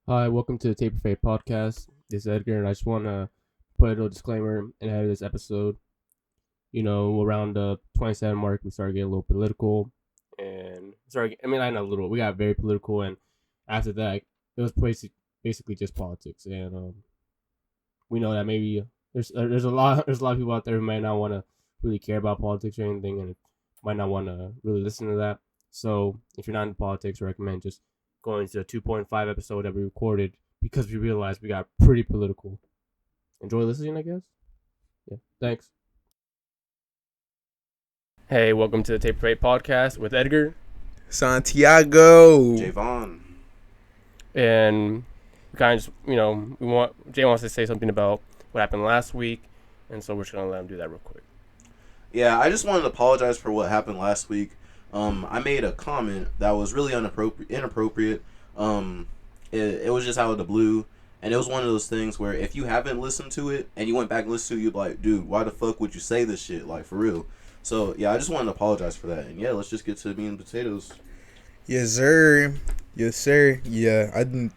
Hi, welcome to the Tape of Fate podcast. This is Edgar, and I just want to put a little disclaimer in ahead of this episode. You know, around the 27 mark, we started getting a little political, and not a little. We got very political, and after that, it was basically just politics. And we know that maybe there's a lot of people out there who might not want to really care about politics or anything, and might not want to really listen to that. So if you're not into politics, I recommend just going to the 2.5 episode that we recorded because we realized we got pretty political. Enjoy listening, I guess. Yeah, thanks. Hey, welcome to the Tape Parade podcast with Edgar. Santiago. Javon. And we kind of just, Jay wants to say something about what happened last week, and so we're just going to let him do that real quick. Yeah, I just wanted to apologize for what happened last week. I made a comment that was really inappropriate. It was just out of the blue, and it was one of those things where if you haven't listened to it and you went back and listened to it, you'd be like, dude, why the fuck would you say this shit? Like, for real. So, yeah, I just wanted to apologize for that. And, yeah, let's just get to the meat and potatoes. Yes, sir. Yes, sir. Yeah, I didn't,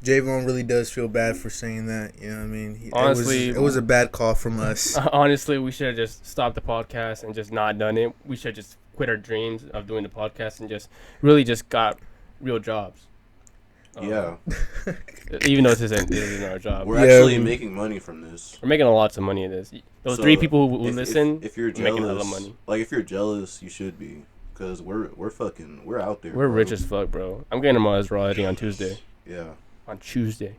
Javon really does feel bad for saying that. You know what I mean? Honestly, it was a bad call from us. Honestly, we should have just stopped the podcast and just not done it. We should have just quit our dreams of doing the podcast and just really just got real jobs. Yeah. Even though this isn't our job. We're actually making money from this. We're making lots of money in this. Those 3 people who listen, if you're making a lot of jealous, money. like if you're jealous, you should be, because we're out there. We're bro. rich as fuck, bro. I'm getting a Maserati on Tuesday. Yeah. On Tuesday.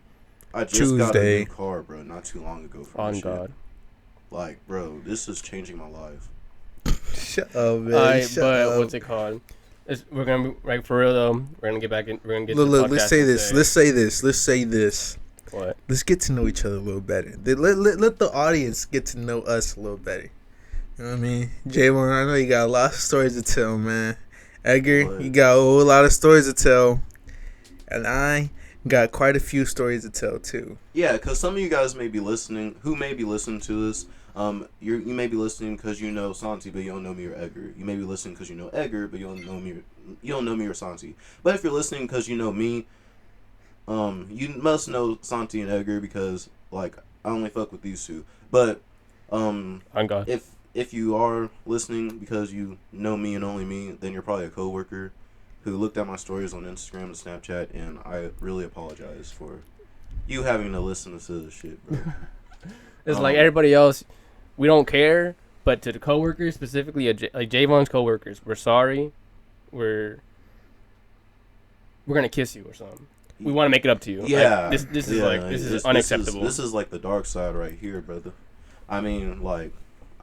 I just got a new car, bro, not too long ago. On God. Like, bro, this is changing my life. Shut up, man. What's it called? We're gonna be right for real though. We're gonna get back in. We're gonna get. Look, let's say this. Let's say this. What? Let's get to know each other a little better. Let the audience get to know us a little better. You know what I mean? Javon, I know you got a lot of stories to tell, man. Edgar, you got a whole lot of stories to tell. And I got quite a few stories to tell, too. Yeah, because some of you guys may be listening, who may be listening to this. You may be listening because you know Santi, but you don't know me or Edgar. You may be listening because you know Edgar, but you don't know me or Santi. But if you're listening because you know me, you must know Santi and Edgar because, like, I only fuck with these two. But, On God. if you are listening because you know me and only me, then you're probably a coworker who looked at my stories on Instagram and Snapchat, and I really apologize for you having to listen to this shit, bro. It's like everybody else, we don't care, but to the coworkers, specifically like Javon's coworkers, we're sorry. We're gonna kiss you or something. We want to make it up to you. Yeah, like, this is unacceptable. This is like the dark side right here, brother. I mean, like,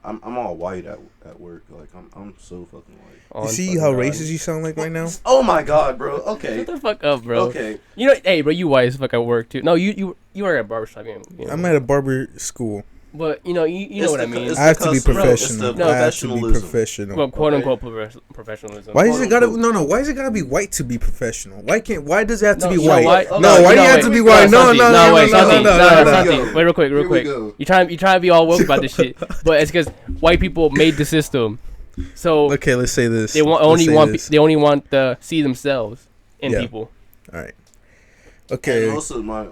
I'm all white at work. Like, I'm so fucking white. You see how racist you sound like right now? Oh my God, bro. Okay. Shut the fuck up, bro. Okay. You know, hey, bro, you white as fuck at work too. No, you are at a barbershop. You know. I'm at a barber school. But you know what I mean. I have to be professional. No, I have to be professional. Well, quote unquote professionalism. Why is it gotta Why is it gotta be white to be professional? Why does it have to be white? Why do you have to be white? No. Wait, real quick. You trying to be all woke about this shit, but it's because white people made the system. So okay, let's say this. They only want to see themselves in people. All right. Okay. And most of my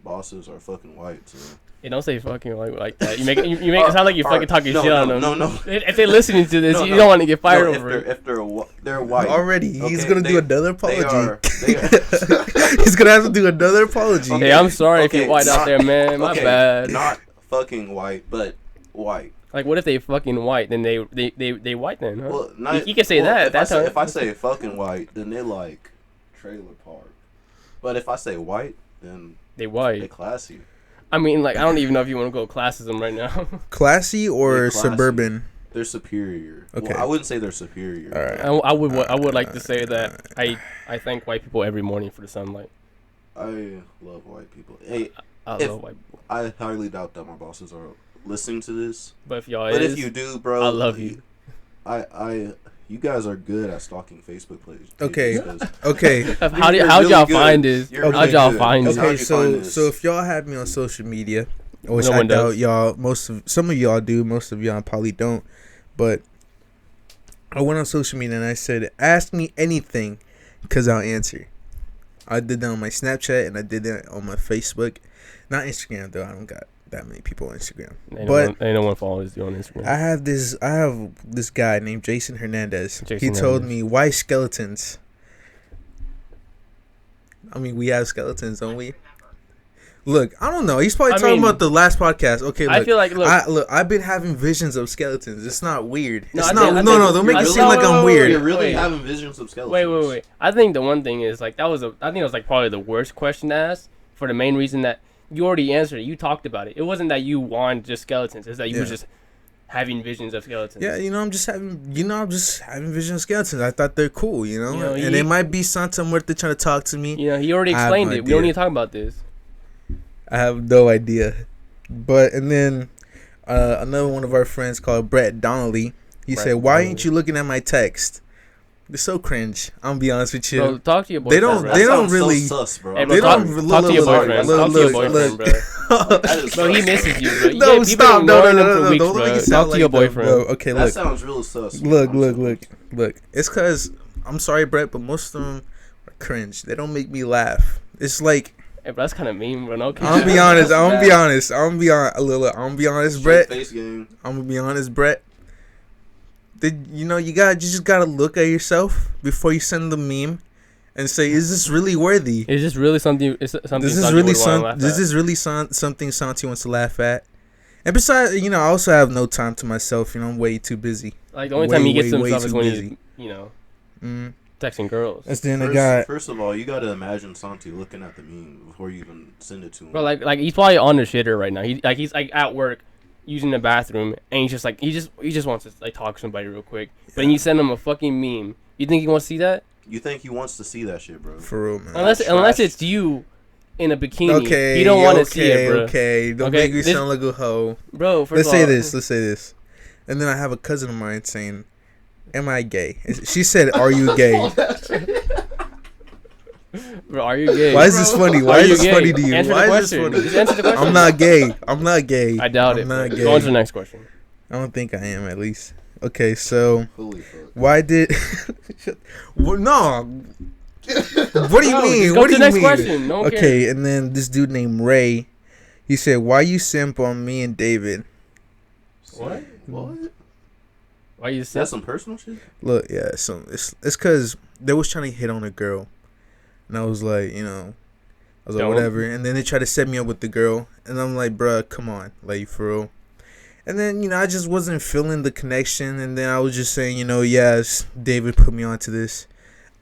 bosses are fucking white, so. Hey, don't say fucking like that. You make it sound like you're fucking talking shit on them. No. If they're listening to this, you don't want to get fired over it. If they're white. Already, he's going to do another apology. He's going to have to do another apology. Okay, I'm sorry if you're white out there, man. My bad. Not fucking white, but white. Like, what if they fucking white? Then they white then, huh? Well, you can say that. If I say fucking white, then they like trailer park. But if I say white, then they white. They classy. I mean, like, I don't even know if you want to go classism right now. Classy or suburban? They're superior. Okay. Well, I wouldn't say they're superior. All right. I would like to say that I thank white people every morning for the sunlight. I love white people. Hey, I love white people. I highly doubt that my bosses are listening to this. But if y'all if you do, bro, I love you. You guys are good at stalking Facebook pages. Okay. How'd y'all find this? How'd y'all find this? Okay, so if y'all have me on social media, which I doubt y'all, some of y'all do, most of y'all probably don't, but I went on social media and I said, ask me anything, because I'll answer. I did that on my Snapchat and I did that on my Facebook. Not Instagram though. I don't got that many people on Instagram. Ain't no one follows you on Instagram. I have this guy named Jason Hernandez. Jason He told Hernandez. me, why skeletons? I mean, we have skeletons, don't we? Look, I don't know. He's probably I talking mean, about the last podcast. Okay, look. I feel like I've been having visions of skeletons. It's not weird. No, It's I not. think- I No, think- no. Don't make I it think- seem like I'm weird. You're really Wait. having visions of skeletons. wait. I think the one thing is like I think it was like probably the worst question to ask for the main reason that you already answered it. You talked about it. It wasn't that you wanted just skeletons. It's that you were Yeah. just having visions of skeletons. Yeah, I'm just having visions of skeletons. I thought they're cool, and he- it might be something worth trying to talk to me. You know, he already I have explained no it. We don't idea. need to talk about this. I have no idea. But and then another one of our friends called Brett Donnelly. He Brett said, "Why Donnelly. ain't you looking at my text?" It's so cringe. I'm gonna be honest with you. Bro, talk to your They boyfriend. don't- bro. That they don't sounds really- so sus, bro. Hey, bro, They talk, don't- talk to your look, boyfriend. look, Talk to your look, boyfriend, look. bro. That is Bro, he sus. misses you, bro. No, You've stop. been No, ignoring him for no. weeks, Don't bro. make it Talk sound to like your that, boyfriend. bro. Okay, That look. sounds real sus. Look. It's because I'm sorry, Brett, but most of them are cringe. They don't make me laugh. It's like Hey, bro, that's kind of mean, bro. No, I'm gonna be Yeah, honest. that's I'm gonna bad. be honest. I'm gonna be honest. I'm gonna be honest, Straight Brett. face game. I'm gonna be honest, Brett. You just gotta look at yourself before you send the meme, and say, "Is this really worthy? Is this really something? Is something? This is Santi really would wanna laugh This at? is really something Santi wants to laugh at." And besides, I also have no time to myself. I'm way too busy. Like the only time he gets to way himself is too when busy. he's, Mm. texting girls. That's then I got. First of all, you gotta imagine Santi looking at the meme before you even send it to him. Bro, like he's probably on the shitter right now. He's at work, using the bathroom, and he's just like he just wants to like talk to somebody real quick. But then you send him a fucking meme. You think he wants to see that? You think he wants to see that shit, bro? For real, man. Unless trash. it's you in a bikini. Okay, You don't want to see it, bro. Okay, don't Okay, make me this- sound like a hoe. Bro, first Let's of say all, this. Let's say this. And then I have a cousin of mine saying, "Am I gay?" She said, "Are you gay?" Bro, are you gay? Why is this funny? Why Are is you this gay? funny to you? Answer Why the is this question. funny? Just answer the question. I'm not gay. I'm not gay. I doubt I'm it. not Bro. gay. Go on to the next question. I don't think I am, at least. Okay, so Holy fuck. why did? Well, no. What do you No, mean? just go What to do the you next mean? question. No one Okay, cares. and then this dude named Ray, he said, "Why you simp on me and David?" What? What? Why you Is said that some personal shit? Look, yeah, so it's because they was trying to hit on a girl, and I was like, I was like, Don't. whatever. And then they tried to set me up with the girl, and I'm like, bruh, come on, like for real. And then I just wasn't feeling the connection, and then I was just saying, yes, David put me onto this.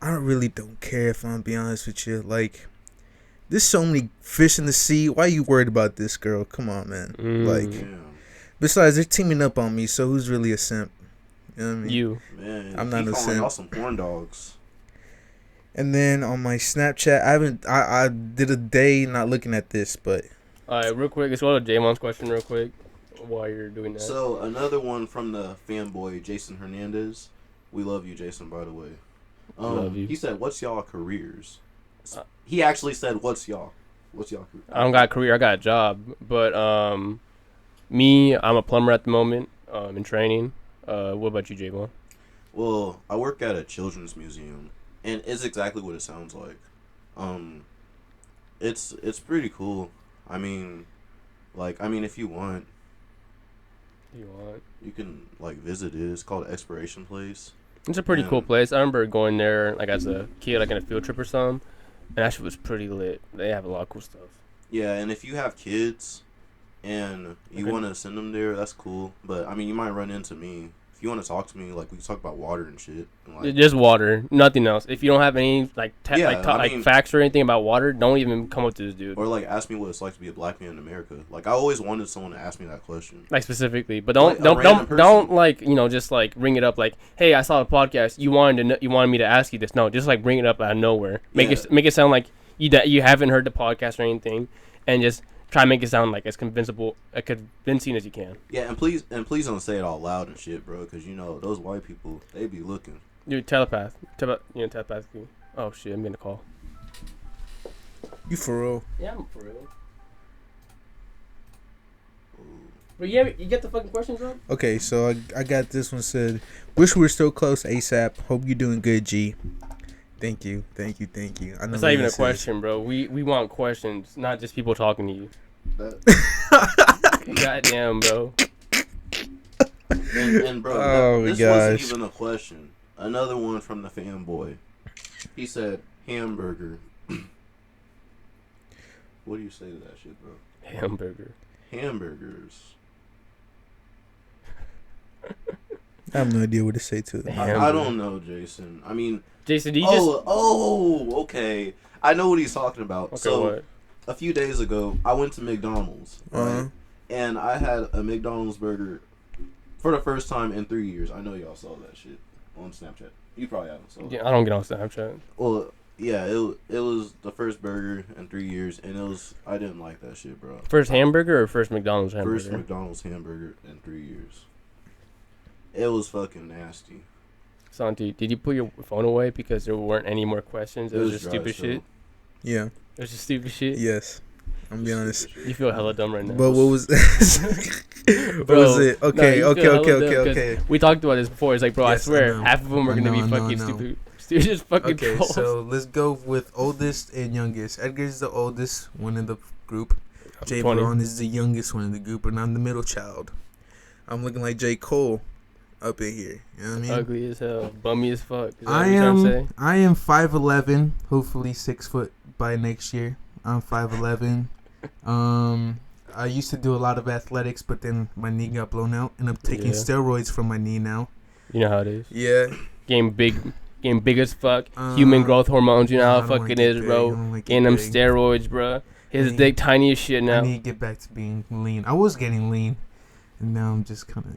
I don't care if I'm be honest with you. Like, there's so many fish in the sea. Why are you worried about this girl? Come on, man. Like, Damn. besides, they're teaming up on me, so who's really a simp? You know what I mean? you? Man, I'm not he a calling simp. y'all some porn dogs. And then on my Snapchat, I did a day not looking at this, but All right, real quick. Let's go to Jamon's question real quick while you're doing that. So another one from the fanboy Jason Hernandez. We love you, Jason. By the way, Love you. He said, "What's y'all careers?" He actually said, "What's y'all? What's y'all career?" I don't got a career. I got a job. But me, I'm a plumber at the moment. In training. What about you, Javon? Well, I work at a children's museum, and it's exactly what it sounds like. It's pretty cool. I mean, if you want, You want? you can visit it. It's called Exploration Place. It's a pretty Yeah. cool place. I remember going there as a kid, in a field trip or something, and that shit was pretty lit. They have a lot of cool stuff. Yeah, and if you have kids, and you Okay. want to send them there, that's cool. But you might run into me. If you want to talk to me, we can talk about water and shit. And, Just water, nothing else. If you don't have any Yeah, I mean- facts or anything about water, don't even come up to this dude. or ask me what it's like to be a black man in America. I always wanted someone to ask me that question. Specifically, but don't Like a random don't just bring it up hey, I saw a podcast. You wanted me to ask you this. No, just bring it up out of nowhere. Make it sound like you haven't heard the podcast or anything, and just try to make it sound as convincing as you can. Yeah, and please don't say it all loud and shit, bro, because those white people, they be looking. Dude, telepathically. Oh shit, I'm getting a call. you for real. Yeah, I'm for real. But yeah, you get the fucking questions up. Okay, so I got this one said, "Wish we were still close ASAP. Hope you doing good, G." Thank you. I know That's what not even you a said. question, bro. We want questions, not just people talking to you. Goddamn, bro. And bro, Oh my this gosh. wasn't even a question. Another one from the fanboy. He said hamburger. What do you say to that shit, bro? Hamburger. Hamburgers. I have no idea what to say to it. I don't know, Jason. I mean, Jason, do you just... okay. I know what he's talking about. Okay, So, what? a few days ago, I went to McDonald's, right? And I had a McDonald's burger for the first time in 3 years. I know y'all saw that shit on Snapchat. You probably haven't saw it. Yeah, I don't get on Snapchat. Well, yeah, it was the first burger in 3 years, and I didn't like that shit, bro. First hamburger or first McDonald's hamburger? First McDonald's hamburger in 3 years. It was fucking nasty. Santi, did you put your phone away because there weren't any more questions? It was just dry stupid as hell. shit? Yeah. It was just stupid shit? Yes. I'm be honest. You feel hella dumb right now. But what was what Bro, was it? no, Okay, you feel hella dumb 'cause okay. We talked about this before. It's like, bro, Yes, I swear, I know. half of them are I going to know, be I fucking know. stupid. Just fucking Okay, trolls. so let's go with oldest and youngest. Edgar's the oldest one in the group. Jay 20. Baron is the youngest one in the group, and I'm the middle child. I'm looking like J. Cole up in here. You know what I mean? Ugly as hell. Bummy as fuck. Is that what you're trying to say? I am 5'11", hopefully 6 foot by next year. I'm 5'11". I used to do a lot of athletics, but then my knee got blown out, and I'm taking Yeah. steroids for my knee now. You know how it is. Yeah. Getting big as fuck. Human growth hormones. You know how I it don't wanna fucking get is, big. I bro. don't wanna get Getting them big. steroids, bro. His I dick tiny as shit I now. need to get back to being lean. I was getting lean, and now I'm just kind of,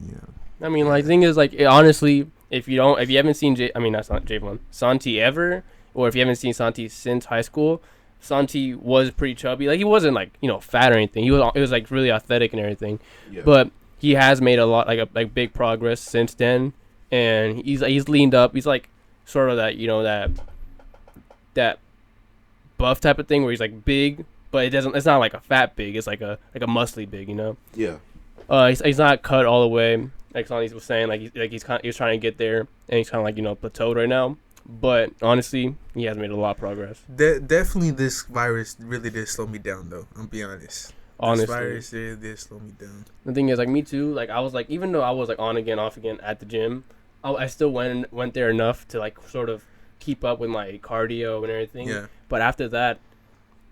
I mean, like, the thing is, like, honestly, if you haven't seen that's not Javon, Santi ever, or if you haven't seen Santi since high school, Santi was pretty chubby. Like, he wasn't, like, fat or anything. It was like really athletic and everything. Yeah. But he has made a lot, like big progress since then, and he's leaned up. He's like sort of that that buff type of thing where he's like big, but it's not like a fat big. It's like a muscly big, Yeah. Mm-hmm. He's not cut all the way, like Sonny was saying. He was trying to get there, and he's kind of like plateaued right now. But honestly, he has made a lot of progress. definitely this virus really did slow me down, though. I'm be honest. Honestly, This virus really did slow me down. the thing is, like, me too. Like, I was like, even though I was like on again, off again at the gym, I still went there enough to like sort of keep up with my cardio and everything. Yeah. But after that,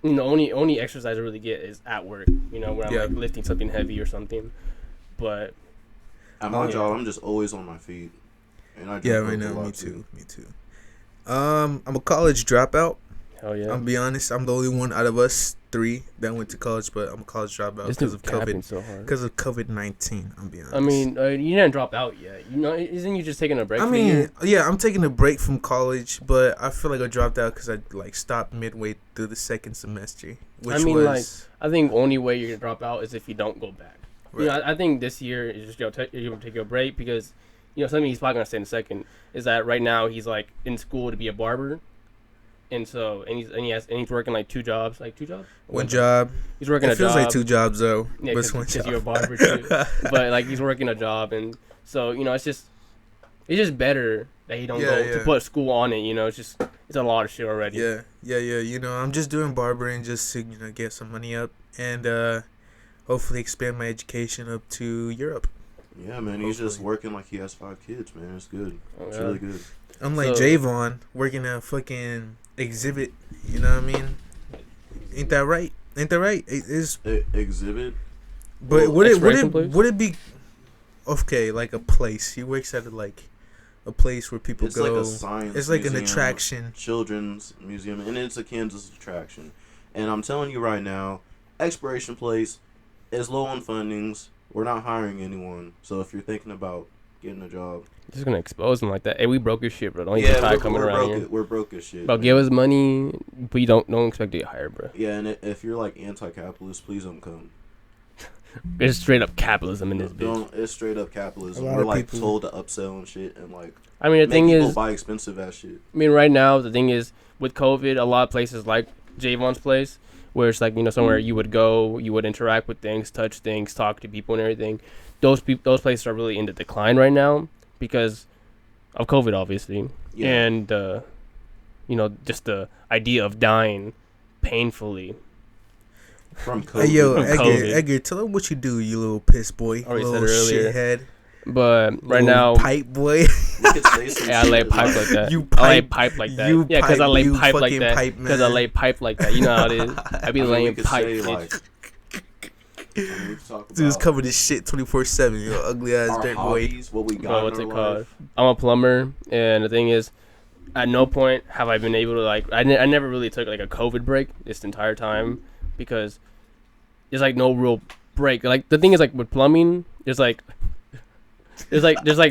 only exercise I really get is at work. When I'm Yeah. like lifting something heavy or something. But At my yeah. job, I'm just always on my feet. And I Yeah, drink right Coke a now, lot, me too. I'm a college dropout. hell yeah, I'm be honest. I'm the only one out of us 3 that went to college, but I'm a college dropout this because dude's of capping COVID. so hard. Because of COVID-19, I'm be honest. I mean, you didn't drop out yet. Isn't you just taking a break? I for the year? mean, yeah, I'm taking a break from college, but I feel like I dropped out because I like stopped midway through the second semester, which I mean, was I think only way you're gonna drop out is if you don't go back. right. I think this year is just you're gonna take a break because something he's probably gonna say in a second is that right now he's like in school to be a barber, and he's working like 2 jobs, one job. He's working It a feels job. like 2 jobs though, Yeah, but it's one because job. you're a barber too. But like he's working a job, and so it's just better that he don't Yeah, go yeah. to put school on it. It's a lot of shit already. Yeah. I'm just doing barbering just to get some money up and hopefully expand my education up to Europe. Yeah, man. He's just Hopefully. working like he has 5 kids, man. It's good. Oh, It's yeah. really good. I'm like So- Javon working at a fucking exhibit. You know what I mean? Ain't that right? It's Exhibit. but Well, would expiration place? it be okay like a place? He works at a place where people It's go. like a science. It's like an museum, attraction. Children's museum, and it's a Kansas attraction. And I'm telling you right now, Expiration Place is low on fundings. We're not hiring anyone. So if you're thinking about getting a job, Just gonna expose him like that. Hey, we broke your shit, bro. Don't even try coming around here. We're broke as shit. Bro, man. give us money, but you don't expect to get hired, bro. Yeah, and if you're like anti-capitalist, please don't come. It's straight up capitalism in this bitch. Don't. It's straight up capitalism. A lot We're of like people- told to upsell and shit, and like I mean, the make thing people is, buy expensive ass shit. I mean, right now the thing is with COVID, a lot of places like Javon's place, where it's like somewhere you would go, you would interact with things, touch things, talk to people and everything. Those places are really in the decline right now because of COVID, obviously. Yeah. And just the idea of dying painfully. From COVID. Hey, yo, From COVID. Edgar, tell him what you do, you little piss boy. Already said little it earlier. shithead. But right little now, pipe boy. We could say some yeah, I lay shit pipe like that. You I lay pipe- pipe like that. you Yeah, because I pipe- lay you pipe like fucking that. pipe, Because I man. lay pipe like that. You know how it is. I be I mean, laying we could pipe, say, bitch. like, we could talk Dude's about covered his shit 24/7. You ugly ass our dirt boy. hobbies, what we got Bro, in what's our it called? life. I'm a plumber, and the thing is, at no point have I been able to I never really took like a COVID break this entire time because there's like no real break. Like the thing is like with plumbing, there's like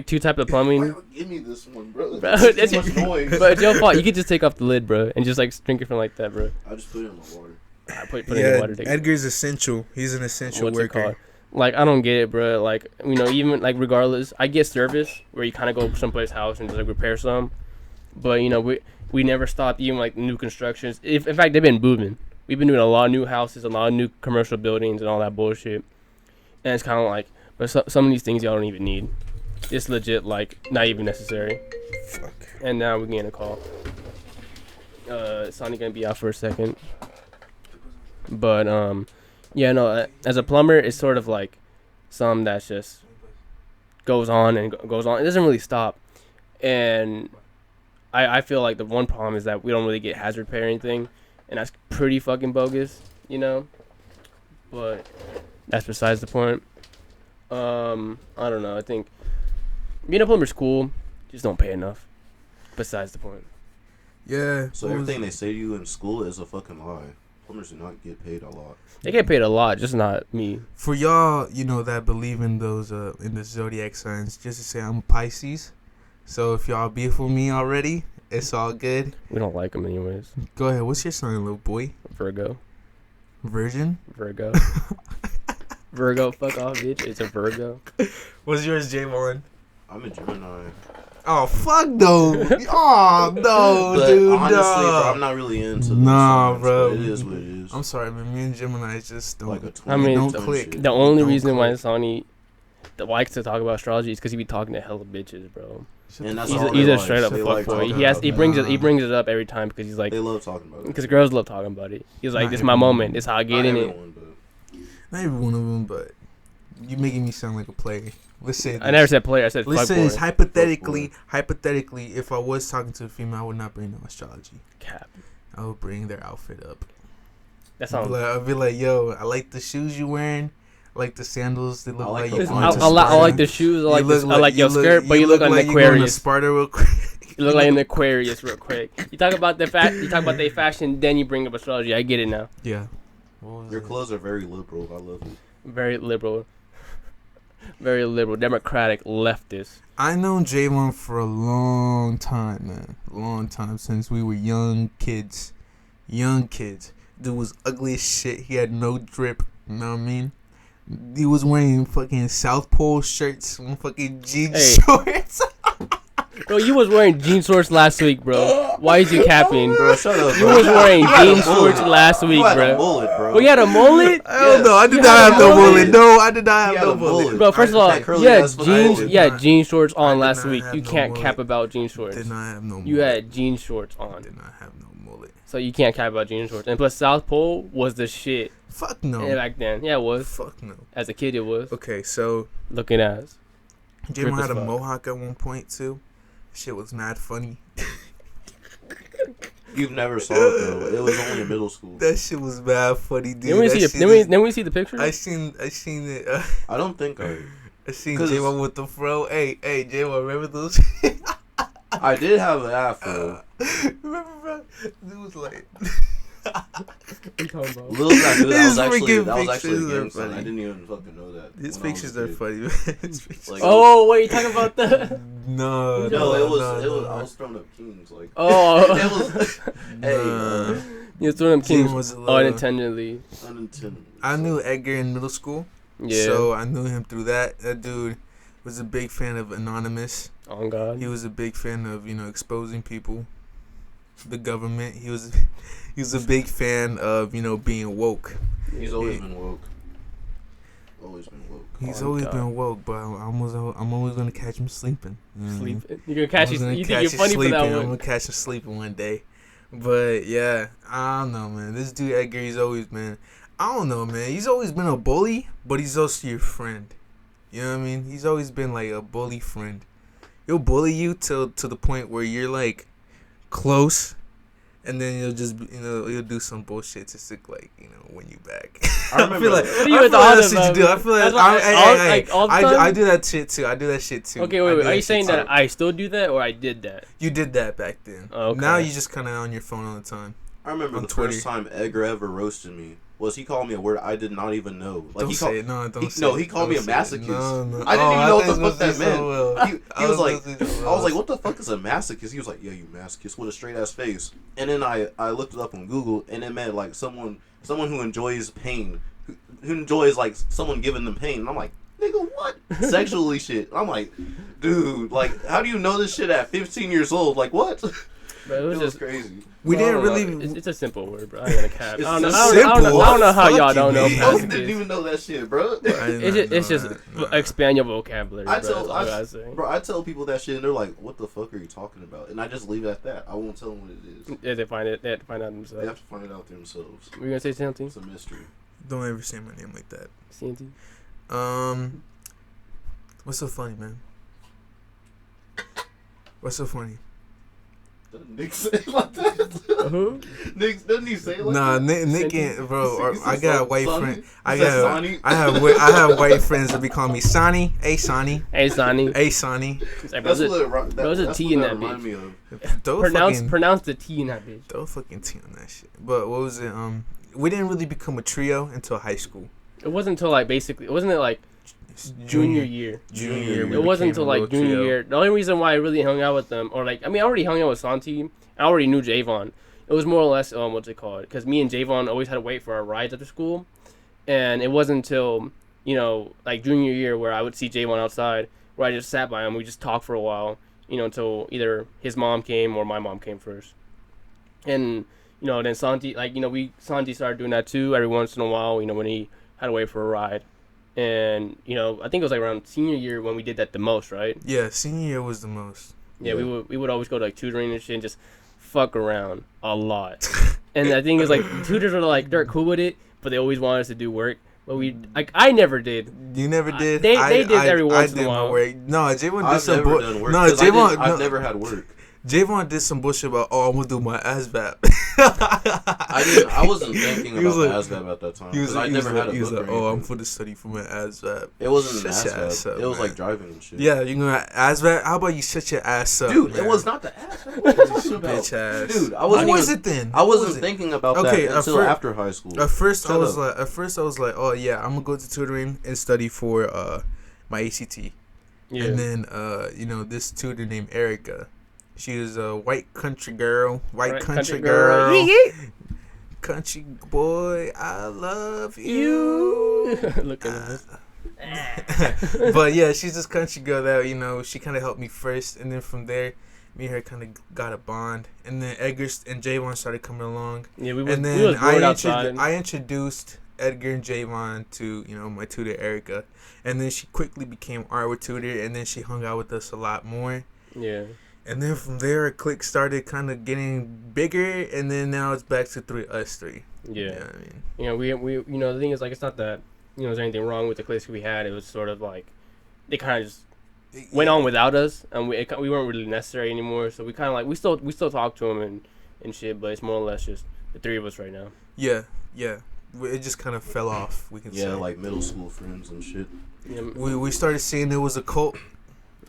two types of plumbing. Give me this one, bro. Bro, It's too it's- much noise. But it's your fault. You could just take off the lid, bro, and just like drink it from like that, bro. I just put it in the water. I put it in the water. Take it. Edgar's essential. He's an essential What's it worker. called? Like I don't get it, bro. Like even like regardless, I get service where you kind of go someplace house and just like repair some, but we never stopped even like new constructions. If in fact they've been booming. We've been doing a lot of new houses, a lot of new commercial buildings, and all that bullshit. And it's kind of like, but some of these things y'all don't even need. It's legit like not even necessary. Fuck. And now we're getting a call. Sonny gonna be out for a second. But yeah, no. As a plumber, it's sort of like something that's just goes on and goes on. It doesn't really stop. And I feel like the one problem is that we don't really get hazard pay or anything, and that's pretty fucking bogus, But that's besides the point. I don't know. I think being a plumber's cool. Just don't pay enough. Besides the point. Yeah. So everything they say to you in school is a fucking lie. Plumbers do not get paid a lot. They get paid a lot, just not me. For y'all, that believe in those in the zodiac signs, just to say I'm a Pisces. So if y'all beef with me already, it's all good. We don't like them anyways. Go ahead. What's your sign, little boy? Virgo. Virgin. Virgo. Virgo, fuck off, bitch. It's a Virgo. What's yours, Javon? I'm a Gemini. Oh, fuck no. Oh, no, But dude. honestly, no. bro, I'm not really into those Nah, signs, bro. but it is what it is. I'm sorry, man. Me and Gemini just don't. Like a I mean, don't dumb click. shit. The only Don't reason why click. Sonny likes to talk about astrology is because he be talking to hella bitches, bro. And that's He's all a, they he's a like. straight up They fuck like boy. talking He has about he that. brings it up every time because he's like They love talking about it. because girls love talking about it. He's like, Not this is my everyone. moment. This is how I Not get in it. everyone, but Not every one of them, but you making me sound like a player. Let's say I never said player. I said Let's fuck say it's boy. hypothetically, if I was talking to a female, I would not bring no astrology. Cap. I would bring their outfit up. That I'd be sounds. like, I'd be like, yo, I like the shoes you wearing. I like the sandals. They look I like like the you're I, font. going to I Sparta. like the shoes. I like You this. look I like your skirt, but you look like an you're going to Aquarius. Sparta real quick. You look like an Aquarius, real quick. You talk about the fashion, then you bring up astrology. I get it now. Yeah. What was your it? clothes are very liberal. I love it. Very liberal, democratic, leftist. I known Javon for a long time, man. A long time since we were young kids. Young kids. Dude was ugly as shit. He had no drip. You know what I mean? He was wearing fucking South Pole shirts and fucking jean Hey. shorts. Bro, you was wearing jean shorts last week, bro. Why is you capping? Bro, shut up. You bro. was wearing You had a jean mullet. shorts last week, You had a bro. mullet, bro. Bro, you had a mullet? Hell no, I did You not had have a no mullet? mullet. No, I did not He have had no a mullet. mullet. Bro, first of all, That curly you had ass fucking jeans. mullet. You had Nah. jean shorts I on did last not week. have You no can't mullet. cap about jean shorts. Did not have no mullet. You had jean shorts on, Did not have no mullet. so you can't cap about jean shorts. And plus, South Pole was the shit Fuck no. back then. Yeah, it was. Fuck no. As a kid, it was. Okay, so Looking ass. Drip Javon as had a fuck. mohawk at one point too. Shit was mad funny. You've never saw it though. It was only in middle school. That shit was mad funny, dude. Then we see That the shit then is- we see the picture. I seen it. I don't think I seen 'Cause- J1 with the fro. Hey, J1, remember those? I did have an afro. Remember, bro? Dude was like, Little did I knew that His was actually freaking a pictures are gang sign. funny. I didn't even fucking know that. his when I was pictures a are kid. funny, man. His pictures. Like, Oh, wait, you talking about the? No, No, it was. no. I was throwing up kings. Like, Oh, it was. Hey, Nah. you threw them kings Jim was a little- unintentionally. unintended. I knew Edgar in middle school, Yeah. so I knew him through that. That dude was a big fan of Anonymous. On God. He was a big fan of exposing people, the government. He was a big fan of being woke. He's always been woke. Always been woke. He's Oh, always God. been woke, but I'm always gonna catch him sleeping. You know what I mean? Sleeping. You're gonna catch I'm you. gonna You catch think you're funny for sleeping. that I'm one? gonna catch him sleeping one day. But yeah, I don't know, man. This dude Edgar, he's always been, I don't know, man. He's always been a bully, but he's also your friend. You know what I mean? He's always been like a bully friend. He'll bully you to the point where you're like close, and then you'll just you'll do some bullshit just to like win you back. I remember. feel like What are you I feel like talking that's what you about, do. I bro? feel like That's like all the I time? do that shit too. I do that shit too. Okay, I wait. do Are you shit saying too. that I still do that or I did that? You did that back then? Oh, okay. Now you just kind of on your phone all the time. I remember On the Twitter. first time Edgar ever roasted me was he called me a word I did not even know. Like Don't he say called, it. No, don't he, say no, it. he called me a Don't say it. masochist. No. I didn't even know what the fuck that was meant. so well. He was like, I was like, what the fuck is a masochist? He was like, yeah, you masochist with a straight ass face. And then I looked it up on Google, and it meant like someone who enjoys pain, who enjoys like someone giving them pain. And I'm like, nigga, what? Sexually shit. I'm like, dude, like, how do you know this shit at 15 years old? Like, what? Bro, it was just crazy. We Well, didn't I don't know. really. It's a simple word, bro. I ain't gonna cap. It's I don't know. so I don't know simple. how y'all Fuck don't you, know. man. Most masochist. didn't even know that shit, bro. It's just expand your vocabulary, I bro. tell, That's all I gotta say. I tell people that shit, and they're like, "What the fuck are you talking about?" And I just leave it at that. I won't tell them what it is. Yeah, they have to find out They themselves. have to find it out themselves. Were you gonna say something? It's a mystery. Don't ever say my name like that. CNT? What's so funny, man? What's so funny? Doesn't Nick say it like that? Who? Nick, doesn't he say it like Nah, that? Nick ain't, bro. Is I this got a like white Sonny? friend. Is that Sonny? I have white friends that be calling me Sonny. Hey, Sonny. Hey, Sonny. Hey, Sonny. It's like, That's bro, what it, there's a that's T what in that that remind bitch. me of. pronounce the T in that bitch. Throw fucking T on that shit. But what was it? We didn't really become a trio until high school. It wasn't until like basically, wasn't it like junior year? Junior year. It wasn't until like junior year. The only reason why I really hung out with them, or like, I mean, I already hung out with Santi. I already knew Javon. It was more or less, what's it called? Because me and Javon always had to wait for our rides after school. And it wasn't until, like junior year where I would see Javon outside, where I just sat by him. We just talked for a while, until either his mom came or my mom came first. And, then Santi, Santi started doing that too every once in a while, when he had to wait for a ride. And, I think it was like around senior year when we did that the most, right? Yeah, senior year was the most. Yeah, we would always go to like tutoring and shit and just fuck around a lot. And the thing is, like, tutors are like, they're cool with it, but they always want us to do work. But I never did. You never did. They did every once in a while. No, Javon did I've some never done work. No, 'cause I've never had work. Javon did some bullshit about, I'm gonna do my ASVAB. I wasn't thinking He was about like- ASVAB at that time. He was 'cause I never had a he was book like, or I'm anything. for the study for my ASVAB. It wasn't an Shut your ass ASVAB. up, It was man. like driving and shit. Yeah, you gonna ASVAB? How about you shut your ass up, Dude, man? it was not the ASVAB. What are you talking about? Bitch ass. Dude, I What wasn't was even- it then? I What was wasn't it? thinking about Okay, that until after high school. At first, I Shut was up. like, oh yeah, I'm gonna go to tutoring and study for my ACT. Yeah. And then this tutor named Erica, she was a white country girl, Right, country girl, Yeet, country boy, I love you. yeet. Look at this. But yeah, she's this country girl that she kind of helped me first, and then from there, me and her kind of got a bond, and then Edgar and Javon started coming along. Yeah, we was, And we then was bored outside. I introduced Edgar and Javon to my tutor Erica, and then she quickly became our tutor, and then she hung out with us a lot more. Yeah. And then from there, our clique started kind of getting bigger, and then now it's back to us three. Yeah. You know what I mean? We the thing is, like, it's not that there's anything wrong with the cliques we had. It was sort of like they kind of just went on without us, and we weren't really necessary anymore. So we kind of like we still talk to them and shit, but it's more or less just the three of us right now. Yeah. It just kind of fell off. We can say. Yeah, like middle school friends and shit. Yeah, We started seeing there was a cult.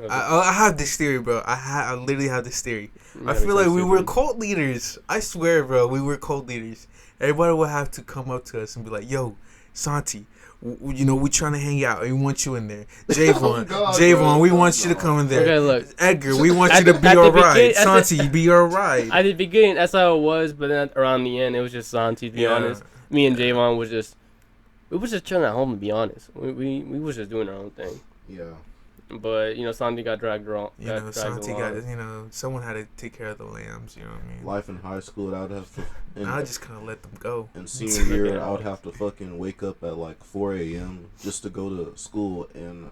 I have this theory, bro. I literally have this theory. I feel like we were cult leaders. I swear, bro, we were cult leaders. Everybody would have to come up to us and be like, "Yo, Santi, we trying to hang out. We want you in there. Javon, God, we bro. want you to come in there. Okay, look. Edgar, we want At you to the- be at the our ride. begin- at the- Santi, be our ride." At the beginning, that's how it was, but then around the end, it was just Santi. To be honest, me and Javon was just chilling at home. To be honest, we was just doing our own thing. Yeah. But Santi got dragged wrong. Santi got someone had to take care of the lambs. You know what I mean? Life in high school, I would have to. And I just kind of let them go. In senior year, I would have to fucking wake up at like 4 a.m. just to go to school and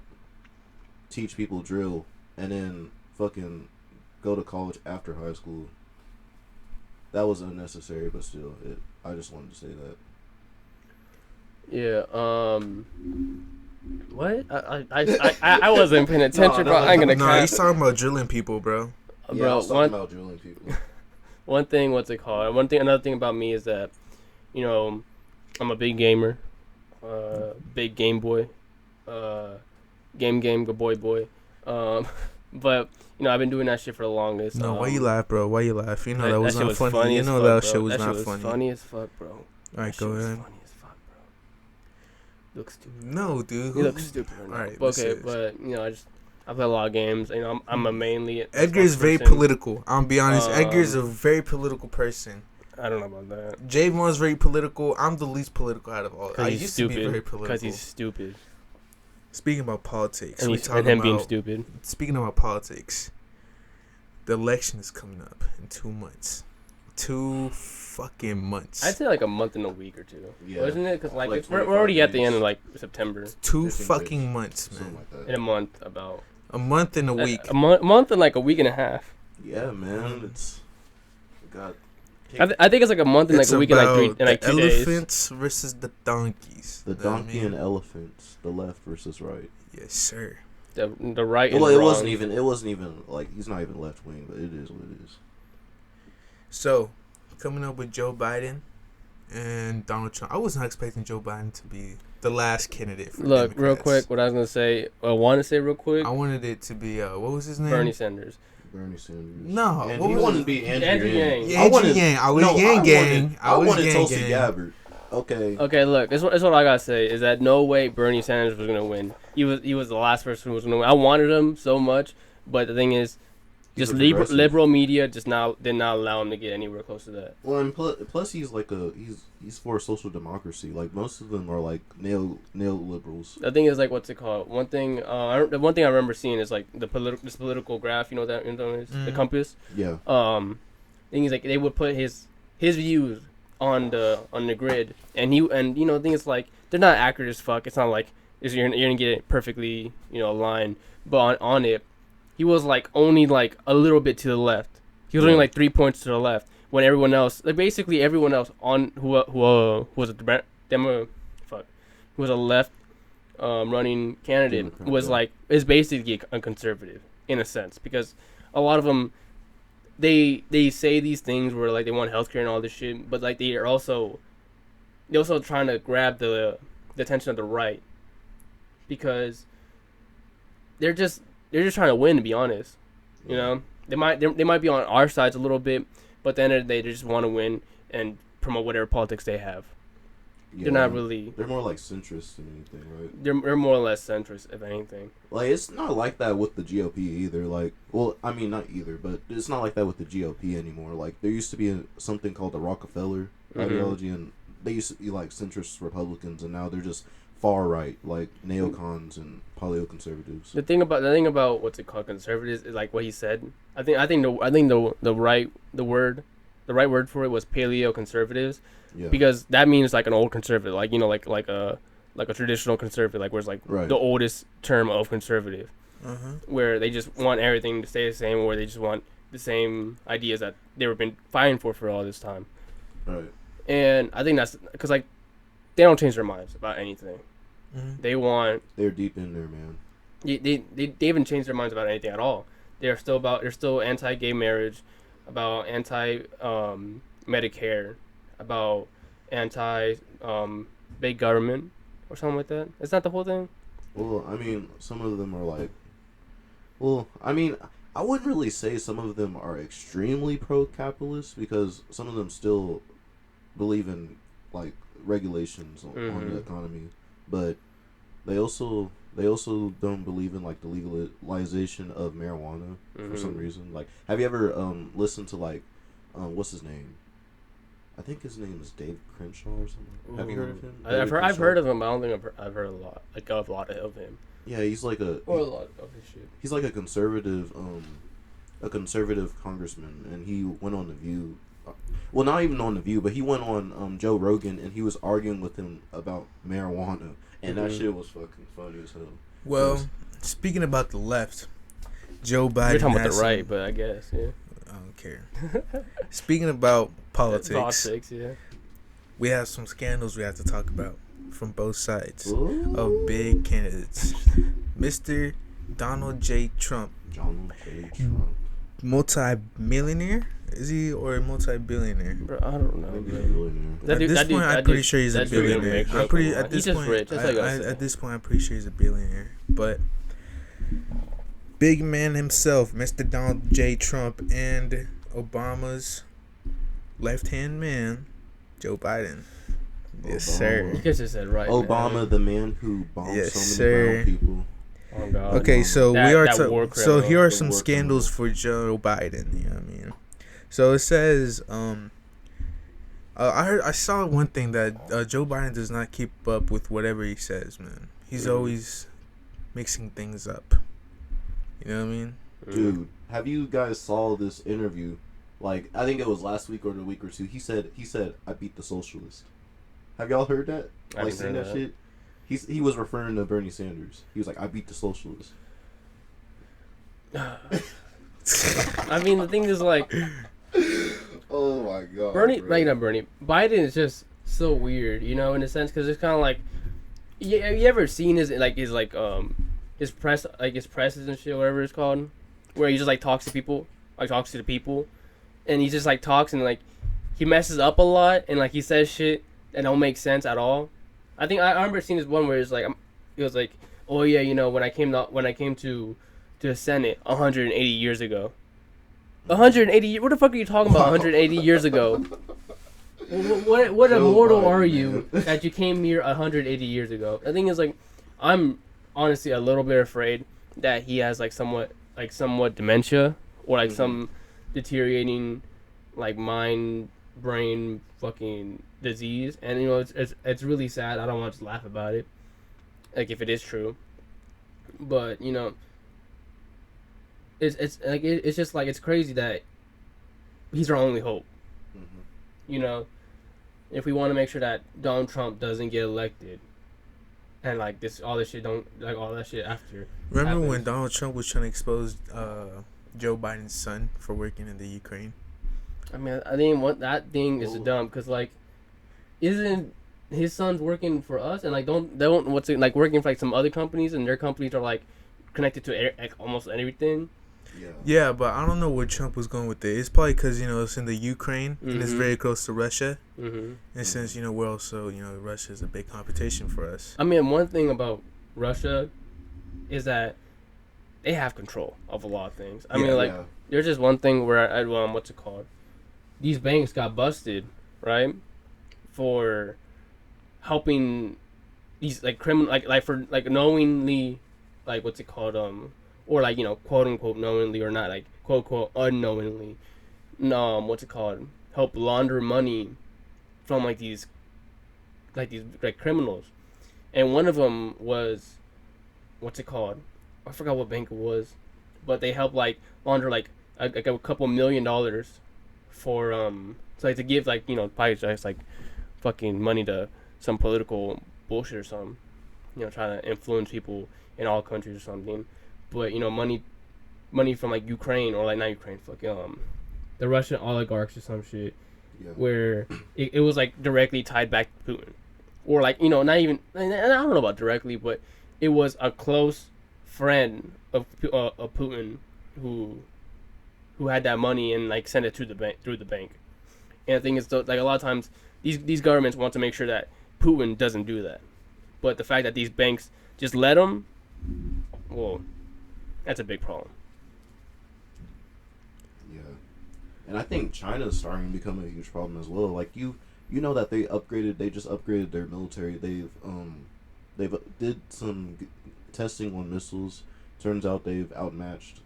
teach people drill, and then fucking go to college after high school. that was unnecessary, but still, I just wanted to say that. Yeah. What? I wasn't paying attention, bro. I'm gonna. No, he's talking about drilling people, bro. Yeah, I Bro, was talking about drilling people. one thing. What's it called? Another thing about me is that, you know, I'm a big gamer, big Game Boy, game good boy. But you know, I've been doing that shit for the longest. No, why you laugh, bro? Why you laugh? You know that was shit not was funny. You as know fuck, that shit was That not shit was funny. funny as fuck, bro. All That right, shit go was ahead. funny as fuck, bro. You look stupid. No, dude. You look stupid right now. Alright, But this okay, is- but you know, I play a lot of games. You know, I'm a mainly Edgar is Xbox very person. political. I'm be honest. Edgar is a very political person. I don't know about that. Javon's very political. I'm the least political out of all. I He's used to be very stupid. political. Because he's stupid. Speaking about politics, And, we and talking him being about. stupid. Speaking about politics, the election is coming up in 2 months. 2 fucking months. I'd say like a month and a week or two. Yeah. Wasn't it? Because like, Like we're 25 already at the days. end of like September. 2 15 fucking days. months, man. Something like that. In a month, about. A month and a week. A month and like a week and a half. Yeah, man, it's got. I think it's like a month and like It's a week and like about 3 and like the 2 days. elephants versus the donkeys. The You know what I donkey mean? and elephants, the left versus right. Yes, sir. The right and Well, the it wrong. wasn't even like he's not even left wing, but it is what it is. So, coming up with Joe Biden and Donald Trump. I was not expecting Joe Biden to be the last candidate for Look, real Democrats. quick, what I was gonna say. I want to say real quick. I wanted it to be what was his name? Bernie Sanders. Bernie Sanders. No, and what he was wanted it? to be Andrew, Andrew Yang. Yang. Yeah, Andrew Yang. I was Yang Gang. I was wanted Yang Tulsi Gang. Gabbard. Okay. Okay, look, this is what I gotta say is that no way Bernie Sanders was gonna win. He was the last person who was gonna win. I wanted him so much, but the thing is, He's just a progressive. liberal media did not allow him to get anywhere close to that. Well, and plus he's like he's for social democracy. Like most of them are like neoliberals. The thing is, like, what's it called? One thing, the one thing I remember seeing is like this political graph. You know what that is the compass. Yeah. Thing is, like, they would put his views on the grid, and you know, the thing is, like, they're not accurate as fuck. It's not like you're gonna get it perfectly, you know, aligned, but on it, he was like only like a little bit to the left. He was only like 3 points to the left when everyone else, like basically everyone else on who was a who was a left running candidate Democrat, was yeah. like is basically a conservative in a sense, because a lot of them they say these things where like they want healthcare and all this shit, but like they're also trying to grab the attention of the right, because they're just trying to win, to be honest. You know, they might be on our sides a little bit, but at the end of the day, they just want to win and promote whatever politics they have. Yeah. They're not really. They're more like centrist than anything, right? They're more or less centrist, if anything. Like it's not like that with the GOP either. Like, well, I mean not either, but it's not like that with the GOP anymore. Like there used to be something called the Rockefeller ideology, and they used to be like centrist Republicans, and now they're just far right, like neocons and paleoconservatives. The thing about what's it called, conservatives, is like what he said. I think the right word for it was paleo conservatives. Yeah. Because that means like an old conservative, like, you know, like a traditional conservative, like where's like Right. the oldest term of conservative, Uh-huh. where they just want everything to stay the same, or they just want the same ideas that they've been fighting for all this time. Right. And I think that's because like they don't change their minds about anything. Mhm. They want They're deep in there, man. they haven't changed their minds about anything at all. They're still anti-gay marriage, about anti Medicare, about anti big government or something like that. Is that the whole thing? Well, I mean, some of them are like, well, I mean, I wouldn't really say some of them are extremely pro-capitalist, because some of them still believe in like regulations on the economy, but they also don't believe in like the legalization of marijuana for some reason. Like, have you ever listened to like what's his name? I think his name is Dave Crenshaw or something. Have you heard of him? I've heard of him, but I don't think I've heard a lot of him. Yeah, he's like Or a lot of his shit. he's like a conservative congressman, and he went on The View. Well, not even on The View, but he went on Joe Rogan, and he was arguing with him about marijuana, and that shit was fucking funny as hell. Well, speaking about the left, Joe Biden. You're talking about has the right, some- but I guess, yeah. don't care. Speaking about politics, Politics, yeah. we have some scandals we have to talk about from both sides Ooh. of big candidates. Mr. Donald J. Trump, Donald J. Trump. multi-millionaire, is he, or multi-billionaire? Bro, I don't know, I think he's a man. billionaire. That dude- At this that dude- point, that I'm pretty dude- sure he's a that dude gonna billionaire. make I'm up pretty a lot. at this He's just point. rich. That's all you gotta say. At this point, I'm pretty sure he's a billionaire. But big man himself, Mr. Donald J. Trump, and Obama's left-hand man, Joe Biden. Yes, Obama. sir. You guys just said right. Obama, man. the man who bombed Yes, so many sir. brown people. Oh, God. Okay, so That- we are that war so criminal. here are The some war scandals for Joe Biden. You know what I mean? So it says, I saw one thing that Joe Biden does not keep up with whatever he says, man. He's always mixing things up. You know what I mean? Dude, have you guys saw this interview? Like, I think it was last week or the week or two. He said, I beat the socialist. Have y'all heard that? I Like, haven't seen heard that that. shit? He was referring to Bernie Sanders. He was like, I beat the socialist. I mean, the thing is, like, Oh my god. Bernie, like, not Bernie, Biden is just so weird, you know, in a sense, because it's kind of like, have you ever seen his press, like, his presses and shit, whatever it's called, where he just, like, talks to people, and he just, like, talks, and, like, he messes up a lot, and, like, he says shit that don't make sense at all. I think I remember seeing this one where it's like, it was like, oh yeah, you know, when I came to the Senate 180 years ago. 180. What the fuck are you talking about? 180 years ago. What Joe immortal Biden, are you man. that you came here 180 years ago? The thing is, like, I'm honestly a little bit afraid that he has like somewhat dementia or like some deteriorating like mind brain fucking disease, and you know it's really sad. I don't want to just laugh about it, like if it is true, but you know. It's like it's just like it's crazy that he's our only hope. You know, if we want to make sure that Donald Trump doesn't get elected, and like all that shit after. Remember happens. when Donald Trump was trying to expose Joe Biden's son for working in the Ukraine? I mean, I think what that thing is dumb because like, isn't his son's working for us and like don't what's it like working for like some other companies and their companies are like connected to like, almost everything. Yeah, but I don't know where Trump was going with it. It's probably because, you know, it's in the Ukraine and it's very close to Russia. And since, you know, we're also, you know, Russia is a big competition for us. I mean, one thing about Russia is that they have control of a lot of things. I mean, like, there's just one thing where what's it called? These banks got busted, right? For helping these, like, criminal, like for, like, knowingly, like, what's it called, or like, you know, quote unquote knowingly or not, like quote unquote unknowingly, what's it called? Help launder money from like these criminals, and one of them was, what's it called? I forgot what bank it was, but they helped like launder like a couple $1 million for so like to give like you know probably just like fucking money to some political bullshit or something, you know, trying to influence people in all countries or something. But you know, money from like Ukraine or like not Ukraine, the Russian oligarchs or some shit, where it was like directly tied back to Putin, or like you know not even I don't know about directly, but it was a close friend of Putin who had that money and like sent it to the bank through the bank. And the thing is, like a lot of times these governments want to make sure that Putin doesn't do that, but the fact that these banks just let him, well. That's a big problem. Yeah, and I think China's starting to become a huge problem as well. Like you know that they just upgraded their military. They've did some testing on missiles. Turns out they've outmatched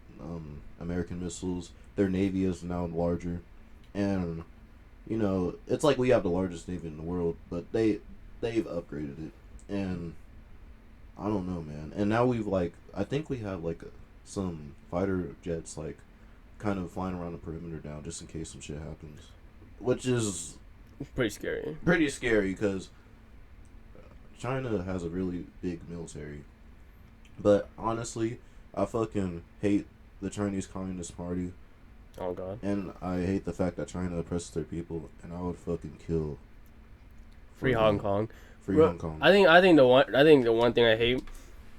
American missiles. Their navy is now larger, and you know it's like we have the largest navy in the world, but they've upgraded it, and I don't know, man. And now I think we have like some fighter jets like kind of flying around the perimeter down just in case some shit happens, which is pretty scary. Pretty scary because China has a really big military. But honestly, I fucking hate the Chinese Communist Party. Oh God. And I hate the fact that China oppresses their people, and I would fucking kill. Free for Hong them. Kong. Free Bro, Hong Kong. I think the one thing I hate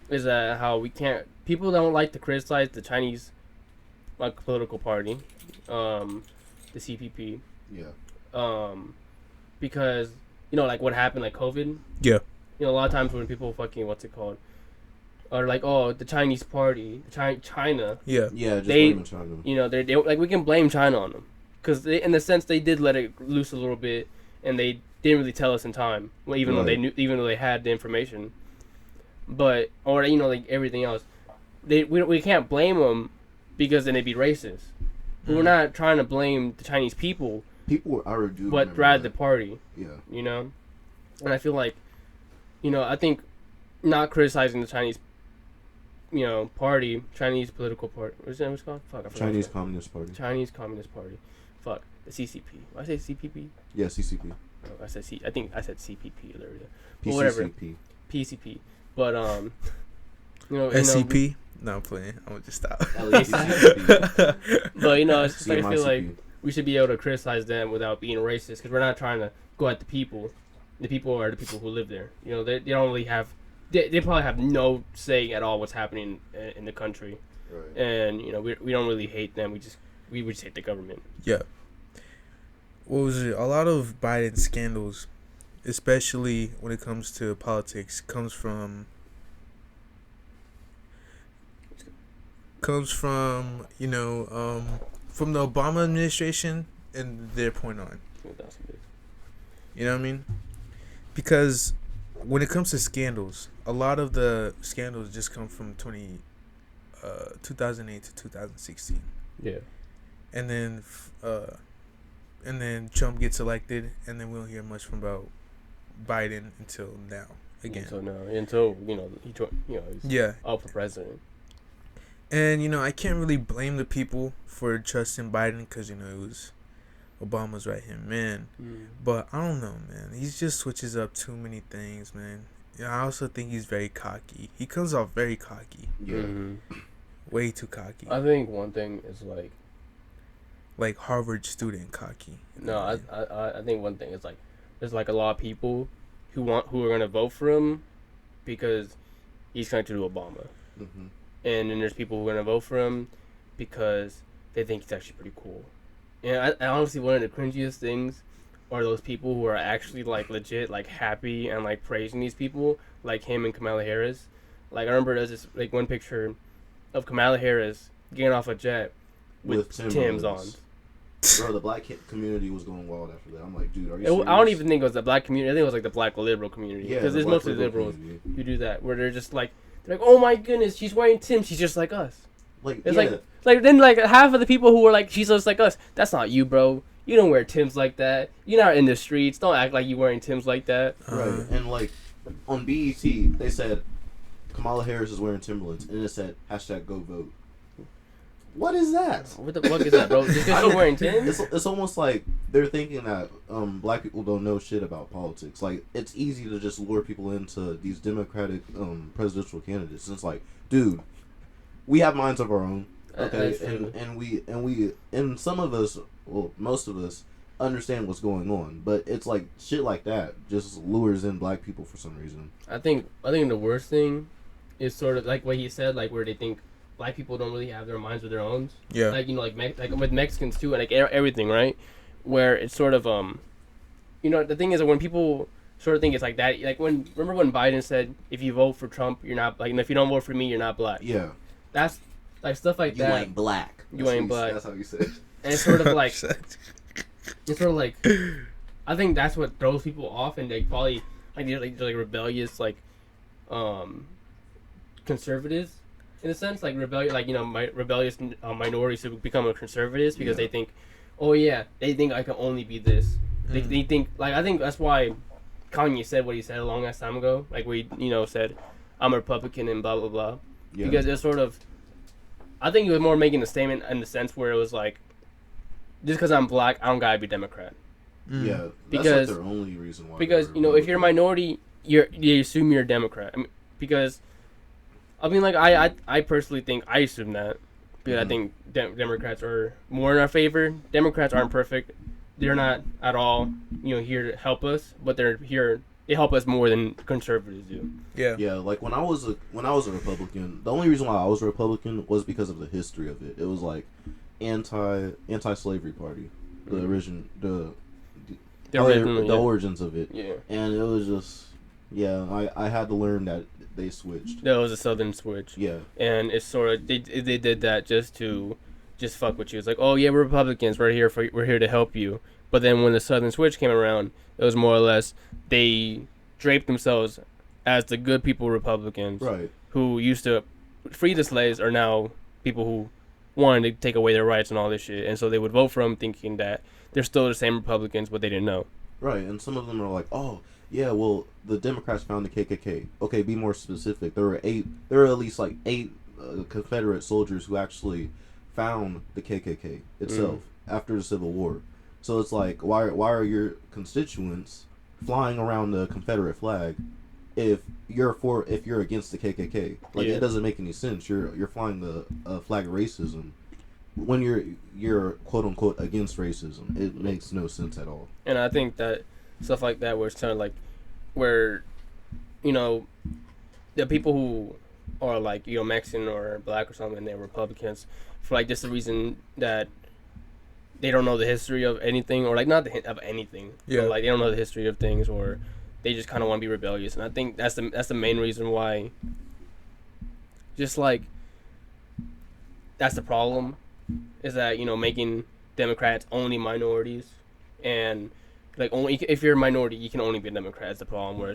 is that how we can't. People don't like to criticize the Chinese, like, political party, the CPP, Yeah. because like what happened, like COVID. Yeah. A lot of times when people fucking what's it called, are like, oh, the Chinese party, China. Yeah. Yeah, just They- blame China. They like, we can blame China on them, because in the sense they did let it loose a little bit, and they didn't really tell us in time. Well, even though they Right. knew, even though they had the information, but or like everything else, we can't blame them, because then they'd be racist. But we're not trying to blame the Chinese people, People are do but remember rather the that. party. Yeah. And I feel like, I think not criticizing the Chinese, party, Chinese political party. What's that what's it called? Fuck, I forgot. Chinese Communist Party. Chinese Communist Party. Fuck, the CCP. I say CPP. Yeah, CCP. Oh, I think I said CPP earlier. But whatever. PCCP. PCP. But SCP. No, I'm playing. I'm gonna just stop. LACCP. but it's just like I feel like CMICP. we should be able to criticize them without being racist, because we're not trying to go at the people. The people are the people who live there. They don't really have. They probably have no say at all what's happening in the country, Right. and we don't really hate them. We just hate the government. Yeah. What was it? A lot of Biden scandals, especially when it comes to politics, comes from from the Obama administration and their point on. You know what I mean? Because when it comes to scandals, a lot of the scandals just come from 2008 to 2016. Yeah. And then Trump gets elected, and then we don't hear much from about Biden until now again. Until he he's Yeah. up for president. And I can't really blame the people for trusting Biden, because it was Obama's right hand man. But I don't know, man. He just switches up too many things, man. I also think he's very cocky. He comes off very cocky, Yeah. Mm-hmm. way too cocky, I think one thing is like Harvard student cocky. no, I think one thing is there's a lot of people who are gonna vote for him because he's connected to Obama, Mm-hmm. and then there's people who are gonna vote for him because they think he's actually pretty cool. And I honestly, one of the cringiest things are those people who are actually legit happy and praising these people, like him and Kamala Harris. I remember there's this one picture of Kamala Harris getting off a jet with Tim's on. Bro, the black community was going wild after that. I'm like, dude, are you I serious? don't even think it was the black community. I think it was the black liberal community, Yeah, because the there's black mostly liberal liberals community. who do that, where they're just they're like, oh my goodness, she's wearing Tim's, she's just like us. Like, It's yeah. then half of the people who were she's just like us. That's not you, bro. You don't wear Tim's like that. You're not in the streets. Don't act like you wearing Tim's like that. Right. And on BET, they said Kamala Harris is wearing Timberlands, and it said #GoVote. What is that? What the fuck is that, bro? Just because you're wearing Tim's? It's almost like they're thinking that black people don't know shit about politics. It's easy to just lure people into these Democratic presidential candidates. And it's like, dude, we have minds of our own, okay, and some of us, well, most of us, understand what's going on. But it's shit like that just lures in black people for some reason. I think the worst thing is sort of like what he said, where they think black people don't really have their minds of their own. Yeah. With Mexicans too, and everything, right? Where it's sort of the thing is that when people sort of think it's like that, remember when Biden said, if you vote for Trump, you're not and if you don't vote for me, you're not black. Yeah. That's stuff like You that. ain't black. You ain't black. That's how you say it. And it's sort of I think that's what throws people off, and they probably they're rebellious conservatives in a sense, rebellious minorities who become conservatives because they think, oh yeah, they think I can only be this. They think I think that's why Kanye said what he said a long ass time ago, where he said I'm a Republican and blah blah blah, because it's sort of, I think he was more making a statement in the sense where it was just because I'm black, I don't gotta be Democrat. Yeah, that's Because- their only reason why. Because if you're a minority, you assume you're a Democrat. I mean, because I personally think I assume that, Because I think Democrats are more in our favor. Democrats aren't perfect. They're not at all, here to help us, but they're here. They help us more than conservatives do. Yeah. Yeah, like when I was a Republican, the only reason why I was a Republican was because of the history of it. It was like anti-slavery party, the origin, the origins of it. Yeah. And it was just, I had to learn that they switched. That was a Southern switch. Yeah. And it's sort of they did that just fuck with you. It's like, oh yeah, we're Republicans. We're here to help you. But then when the Southern switch came around, it was more or less they draped themselves as the good people Republicans, right, who used to free the slaves are now people who wanted to take away their rights and all this shit. And so they would vote for them thinking that they're still the same Republicans, but they didn't know. Right, and some of them are like, oh, yeah, well, the Democrats found the KKK. Okay, be more specific. There were at least like eight Confederate soldiers who actually found the KKK itself after the Civil War. So it's like, why are your constituents flying around the Confederate flag if you're against the KKK? Like, it doesn't make any sense. You're flying the flag of racism when you're quote unquote against racism. It makes no sense at all. And I think that stuff like that, where it's kind of like, where, the people who are like, Mexican or black or something, they're Republicans for like just the reason that they don't know the history of anything, or like not of anything. Yeah. But, like, they don't know the history of things, or they just kind of want to be rebellious. And I think that's the main reason why. Just like, that's the problem, is that making Democrats only minorities, and like only if you're a minority you can only be a Democrat. That's the problem, where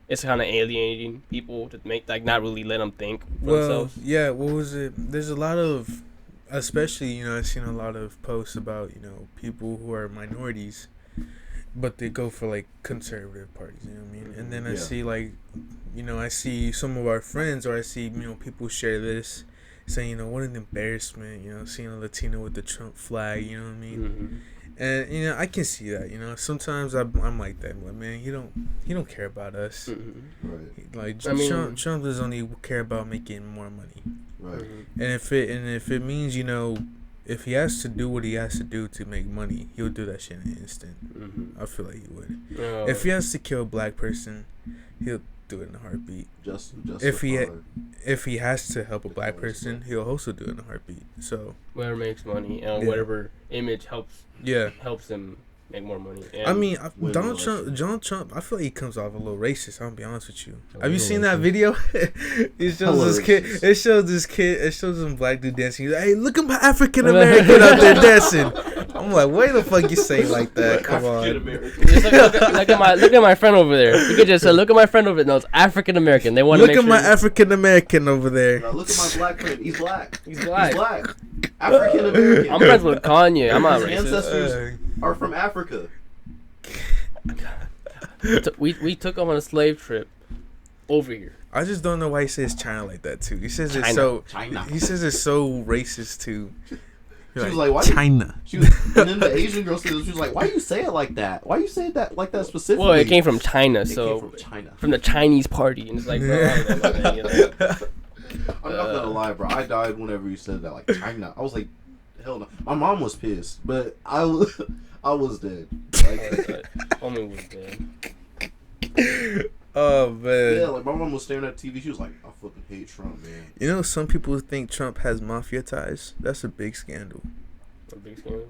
it's kind of alienating people to make like not really let them think for themselves. Yeah. What was it? There's a lot of, especially I've seen a lot of posts about people who are minorities, but they go for like conservative parties. You know what I mean? And then I see like, I see some of our friends, or I see people share this, saying what an embarrassment. Seeing a Latino with the Trump flag. You know what I mean? Mm-hmm. And I can see that. Sometimes I'm like that. Like, man, he don't care about us. Mm-hmm. Right. Like Trump doesn't only care about making more money. Right. Mm-hmm. And if it means if he has to do what he has to do to make money, he'll do that shit in an instant. Mm-hmm. I feel like he would. Oh. If he has to kill a black person, he'll do it in a heartbeat. Just if he has to help a black person, he'll also do it in a heartbeat. So whatever makes money and whatever image helps him make more money. And I mean, Donald Trump, I feel like he comes off a little racist. I'm gonna be honest with you. Have you seen that video? It shows this kid. It shows some black dude dancing. He's like, hey, look at my African American out there dancing. I'm like, why the fuck you say like that? Come on. Just look at my friend over there. You could just say, look at my friend over there. No, it's African American. They want to look at my African American over there. No, look at my black friend. He's black. He's black. African American. I'm friends with Kanye. I'm not His racist. ancestors are from Africa. We took him on a slave trip over here. I just don't know why he says China like that too. He says China. it's so. China. He says it's so racist too. She was like, why China. And then the Asian girl said, she was like, why you say it like that? Why you say that like that specifically? Well, it came from China, It so came from China. from the Chinese party, and it's like, bro, I don't know, man, I'm not gonna lie, bro. I died whenever you said that, like China. I was like, hell no. My mom was pissed, but I was dead. Like, Homie was dead. Oh man. yeah, like my mom was staring at TV. She was like, I fucking hate Trump, man. Some people think Trump has mafia ties. That's a big scandal. A big scandal.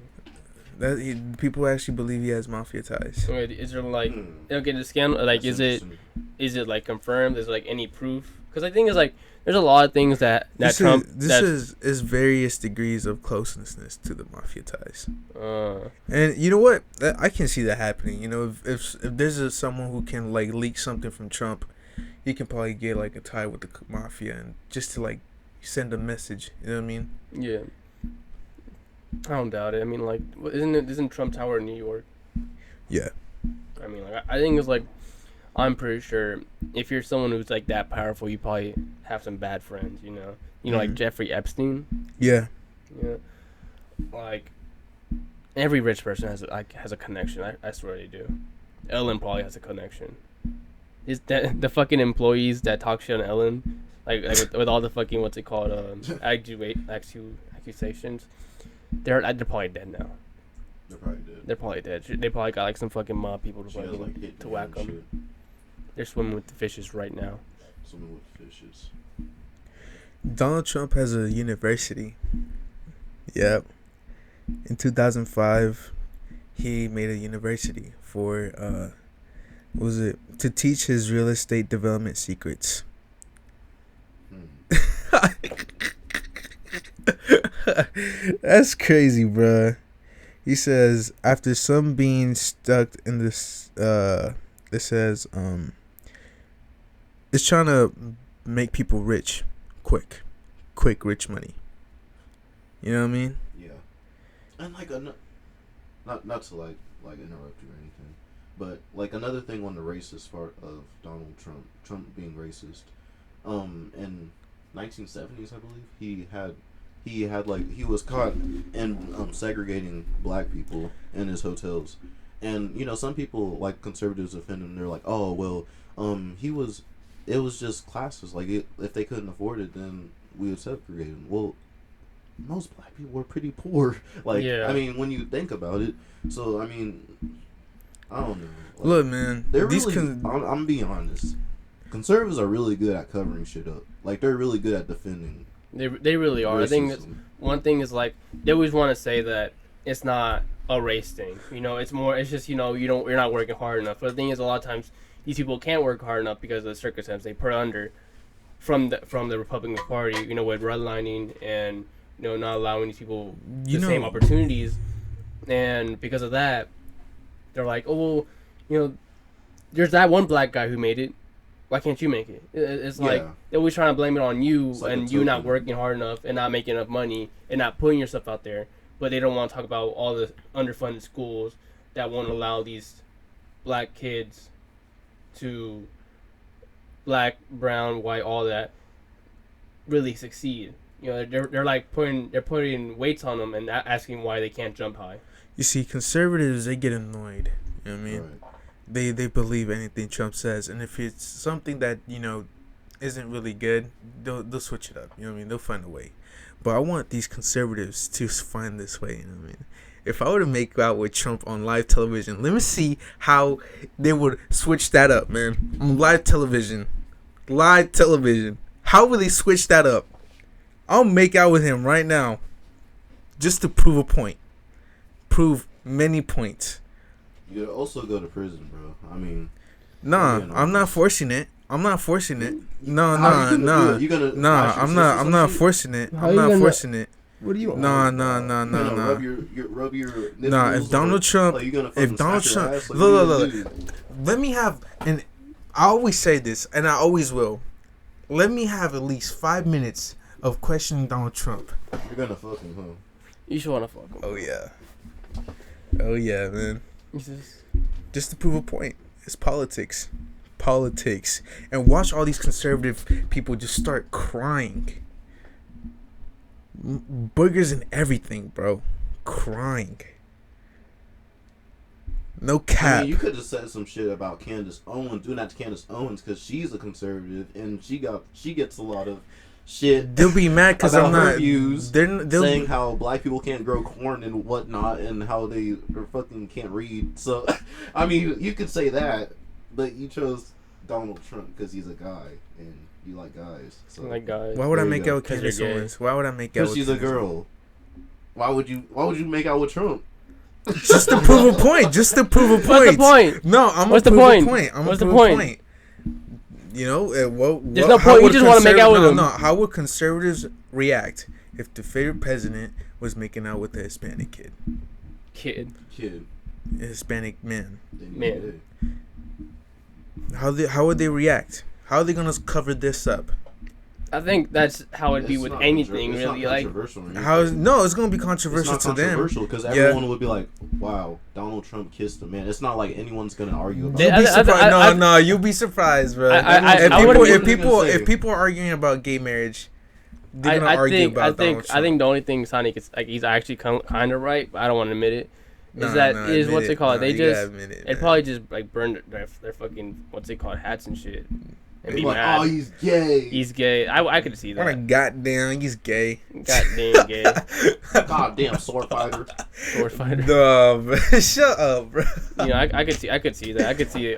People actually believe he has mafia ties. Wait, is there like okay the scandal? Like, is it like confirmed? Is there, like, any proof? Because I think it's like there's a lot of things that Trump. This is various degrees of closeness to the mafia ties. Uh, And you know what? I can see that happening. If there's someone who can like leak something from Trump, he can probably get like a tie with the mafia and just to like send a message. You know what I mean? yeah. I don't doubt it. I mean, like, isn't Trump Tower in New York? Yeah. I mean, like, I think it's like, I'm pretty sure if you're someone who's like that powerful, you probably have some bad friends. Like Jeffrey Epstein. Yeah. Yeah. Like, every rich person has a connection. I swear they do. Ellen probably has a connection. Is that the fucking employees that talk shit on Ellen, like with all the fucking what's it called? accusations. They're probably dead now. They're probably dead. They're probably dead. They probably got like some fucking mob people to She has, fucking like, hit to man whack and them. shit. They're swimming with the fishes right now. Swimming with fishes. Donald Trump has a university. Yep. In 2005, he made a university for what was it, to teach his real estate development secrets. That's crazy, bruh. He says after some being stuck in this, it says it's trying to make people rich, quick rich money. You know what I mean? Yeah. And like not to like interrupt you or anything, but like another thing on the racist part of Donald Trump being racist, in 1970s I believe he was caught in segregating black people in his hotels, and you know some people like conservatives offend him. They're like, oh well, it was just classes. Like if they couldn't afford it, then we would segregate them. Well, most black people were pretty poor. Like, Yeah. I mean, when you think about it. So, I mean, I don't know. Like, Look, man. they're These really, I'm being honest. Conservatives are really good at covering shit up. Like, they're really good at defending. They really are. I think it's, racism. one thing is like they always want to say that it's not a race thing. You know, it's just you're not working hard enough. But the thing is, a lot of times these people can't work hard enough because of the circumstance they put under from the Republican Party. You know, with redlining and not allowing these people the same opportunities, and because of that, they're like, oh well, there's that one black guy who made it. Why can't you make it? It's like they're always trying to blame it on you like and you not working hard enough and not making enough money and not putting yourself out there. But they don't want to talk about all the underfunded schools that won't allow these black kids to black, brown, white, all that really succeed. They're like putting weights on them and asking why they can't jump high. You see, conservatives, they get annoyed. You know what I mean? Right. They believe anything Trump says, and if it's something that isn't really good, they'll switch it up. You know what I mean? They'll find a way. But I want these conservatives to find this way. You know what I mean? If I were to make out with Trump on live television, let me see how they would switch that up, man. On live television, how will they switch that up? I'll make out with him right now, just to prove a point, prove many points. You could also go to prison, bro. I mean, Nah, I'm not forcing it. No. I'm not forcing it. I'm not forcing it. What do you? No. Rub your Nah, if Donald Trump, look, let me have, and I always say this, and I always will. Let me have at least 5 minutes of questioning Donald Trump. You're gonna fuck him, huh? You should want to fuck him. Oh yeah, man. Just to prove a point. It's politics. And watch all these conservative people just start crying. Boogers and everything, bro. Crying. No cap. I mean, you could have said some shit about Candace Owens, doing that to Candace Owens, because she's a conservative and she gets a lot of shit. They'll be mad because I'm not. Views They'll saying how black people can't grow corn and whatnot, and how they fucking can't read. So, I mean, you could say that, but you chose Donald Trump because he's a guy and you like guys. So like guys. Why would I make out with Candace Owens? Why would I make out with? Because she's a girl. Why would you make out with Trump? Just to prove a point. What's the point? No, I'm What's gonna the prove point? a point. What's the point? There's no point. You just want to make out with him. No, how would conservatives react if the favorite president was making out with a Hispanic kid? A Hispanic man. Man. How would they react? How are they gonna cover this up? I think that's how it'd be with anything, really. Like, it's gonna be controversial to them. Controversial because everyone would be like, "Wow, Donald Trump kissed a man." It's not like anyone's gonna argue about. You'll be surprised. No, you'll be surprised, bro. If people are arguing about gay marriage, they're gonna argue about Donald Trump. I think the only thing Sonic is like he's actually kind of right, but I don't want to admit it. What's it called? They probably just like burned their fucking what's it called hats and shit. And be like, mad. Oh, he's gay. He's gay. I could see that. What a goddamn, he's gay. Goddamn gay. Goddamn sword fighter. Sword fighter. No, man. Shut up, bro. You know, I could see that. I could see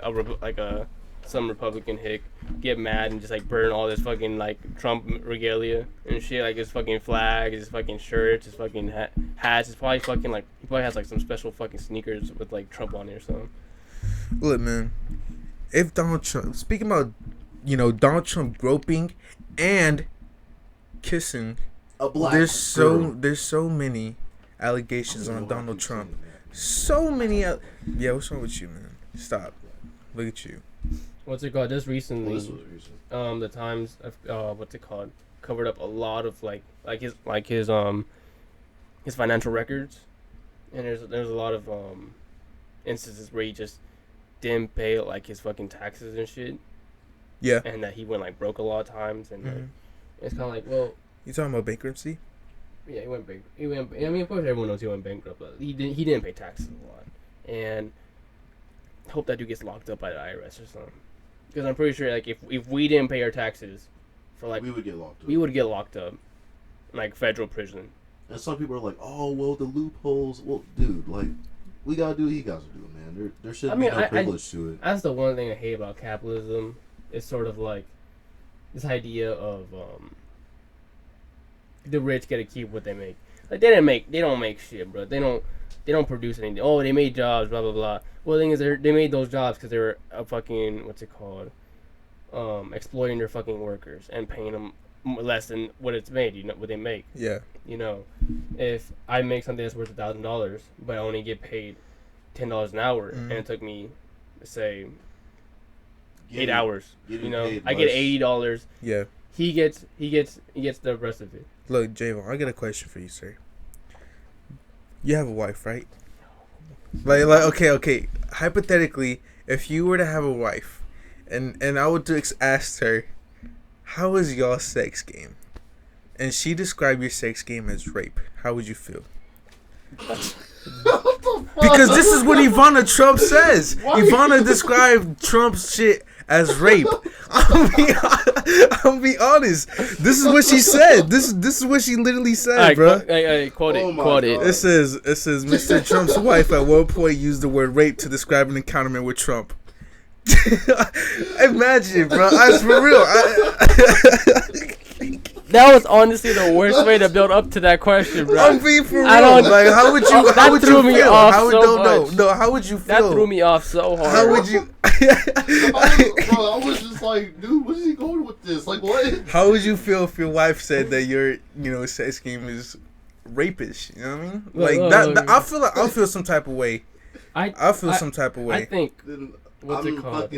some Republican hick get mad and just like burn all this fucking like Trump regalia and shit, like his fucking flag, his fucking shirts, his fucking hats. It's probably fucking like he probably has like some special fucking sneakers with like Trump on it or something. Look, man. If Donald Trump, speaking about, Donald Trump groping and kissing, A black there's girl. so many allegations on Donald Trump. So many. Yeah, what's wrong with you, man? Stop. Look at you. What's it called? Just recently, This was recent. the Times, what's it called? Covered up a lot of his financial records, and there's a lot of instances where he just didn't pay like his fucking taxes and shit, Yeah. and that he went like broke a lot of times, and like, Mhm. it's kind of like, well, You talking about bankruptcy? yeah, he went bankrupt. I mean, of course, everyone knows he went bankrupt, but he didn't pay taxes a lot, and hope that dude gets locked up by the IRS or something. Because I'm pretty sure, like, if we didn't pay our taxes for like We would get locked up. we would get locked up, like federal prison. And some people are like, "Oh, well, the loopholes." Well, dude, like, we gotta do what he gotta do, man. There shouldn't be no privilege to it. That's the one thing I hate about capitalism. It's sort of like this idea of the rich get to keep what they make. Like they don't make shit, bro. They don't produce anything. Oh, they made jobs, blah blah blah. Well, the thing is, they made those jobs because they were fucking what's it called, exploiting their fucking workers and paying them less than what it's made. You know what they make. Yeah. You know, if I make something that's worth $1,000, but I only get paid $10 an hour, and it took me, say, 8 hours. You know, I get $80. Yeah. He gets the rest of it. Look, Javon, I got a question for you, sir. You have a wife, right? Like okay. Hypothetically, if you were to have a wife, and I would ask her, how is y'all sex game? And she described your sex game as rape. How would you feel? Because this is what Ivana Trump says. Ivana described Trump's shit as rape. I'll be honest. This is what she said. This is what she literally said, bro. Quote Oh it. my Quote it. God. It says Mr. Trump's wife at one point used the word rape to describe an encounter with Trump. Imagine, bro. That's for real. That was honestly the worst way to build up to that question, bro. I'm being for real. I don't- Like, how would you? That How would threw you me feel? off How would so no, much. no? How would you That feel? threw me off so hard. How would you? I was just like, dude, where's he going with this? Like, what? How would you feel if your wife said that your sex game is rapish? You know what I mean? Like that I'll feel some type of way. I'll feel some type of way. I think Then What's it called?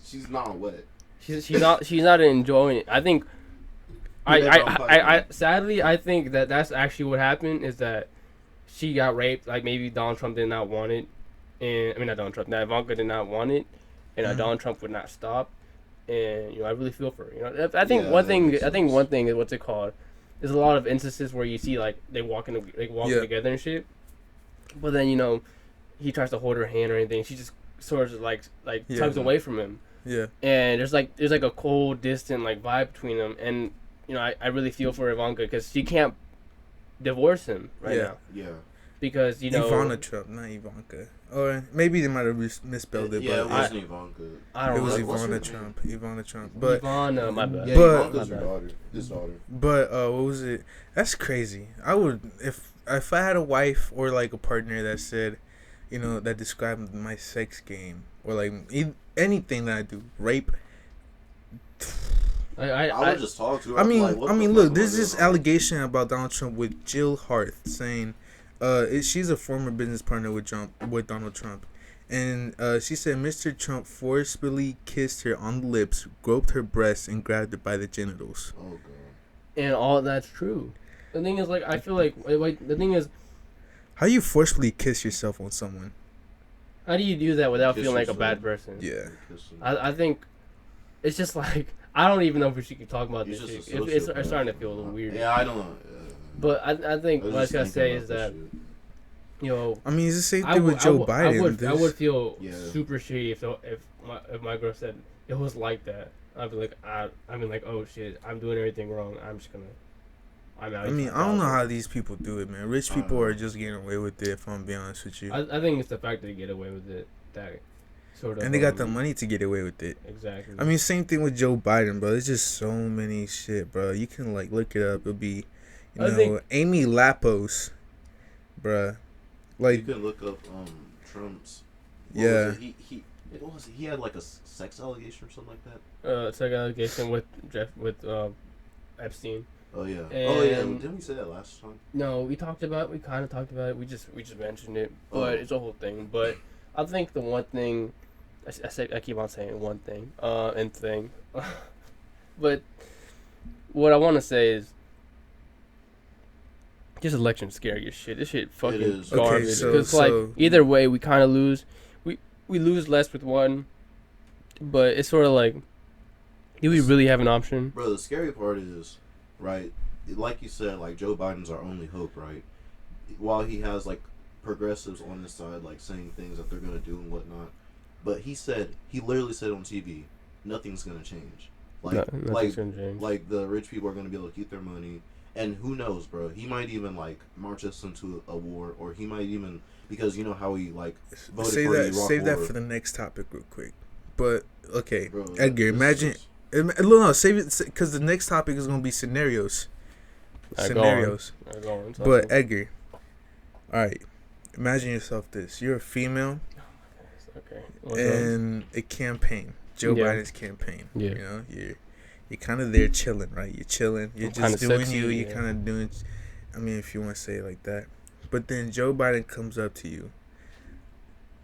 She's not wet. she's not enjoying it. I think. I sadly I think that's actually what happened is that she got raped. Like maybe Donald Trump did not want it, and I mean not Donald Trump. That Ivanka did not want it, and Donald Trump would not stop. And I really feel for her. I think Yeah, one that thing. makes I think sense. one thing is what's it called. There's a lot of instances where you see like they walking together and shit, but then he tries to hold her hand or anything. She just sort of like tugs away from him. Yeah. And there's like a cold, distant like vibe between them, and I really feel for Ivanka because she can't divorce him right now Yeah. because Ivana Trump, not Ivanka. Or maybe they might have misspelled it, Yeah, it but wasn't Ivanka. I it don't was know. What's her Ivana name? Trump. Ivana Trump. But Ivana, my bad. Yeah, But- Ivanka's My her bad. daughter. His daughter. But what was it? That's crazy. I would if I had a wife or like a partner that said, that described my sex game or like anything that I do, rape. I would just talk to her. I mean, like, what the look, fuck there's am I this doing? allegation about Donald Trump with Jill Harth saying, she's a former business partner with Donald Trump, and she said Mr. Trump forcibly kissed her on the lips, groped her breasts, and grabbed her by the genitals. Oh god. And all that's true. The thing is, like, I feel like the thing is, How you forcibly kiss yourself on someone? how do you do that without Kiss feeling like a yourself. bad person? Yeah. I think it's just like I don't even know if we should keep talking about He's this just shit. a It's sociopath. starting to feel a little weird. Yeah, I don't know. But I think what I was gonna say is that I mean, it's the same I thing would- with Joe I Biden. would feel Yeah. super shitty if my girl said it was like that. I'd be like oh shit, I'm doing everything wrong. I'm just gonna I I mean, I don't know how these people do it, man. Rich people are just getting away with it. If I'm being honest with you, I think it's the fact that they get away with it that sort of. and they got the money to get away with it. Exactly. I mean, same thing with Joe Biden, bro. There's just so many shit, bro. You can like look it up. It'll be, Amy Lapos, bro. Like you can look up Trump's. Yeah. He had like a sex allegation or something like that. Second allegation with Epstein. Oh yeah. And- Didn't we say that last time? No, we kind of talked about it. We just mentioned it, but it's a whole thing. But I think the one thing, I keep on saying one thing, and thing, but what I want to say is, this election scary as shit. This shit fucking is. garbage. Okay, so- Because like either way, we kind of lose. We lose less with one, but it's sort of like, do we really have an option? Bro, the scary part is, right, like you said, like Joe Biden's our only hope, right? While he has like progressives on his side, like saying things that they're gonna do and whatnot, but he literally said on TV, nothing's gonna change. Nothing's gonna change. Like the rich people are gonna be able to keep their money, and who knows, bro? He might even like march us into a war, or he might even, because you know how he like voted save for that. the Iraq Save that War. for the next topic, real quick. But okay, Bro, Edgar, this imagine. is- No, save it because the next topic is gonna be scenarios. Alright, Scenarios. Go on, talk But to me. Edgar, all right, imagine yourself this: you're a female Okay. What's up? in a campaign, Joe Yeah. Biden's campaign. Yeah. You know, you're kind of there chilling, right? You're chilling. You're Kinda just doing sexy, you. You're yeah. kind of doing. I mean, if you want to say it like that, but then Joe Biden comes up to you,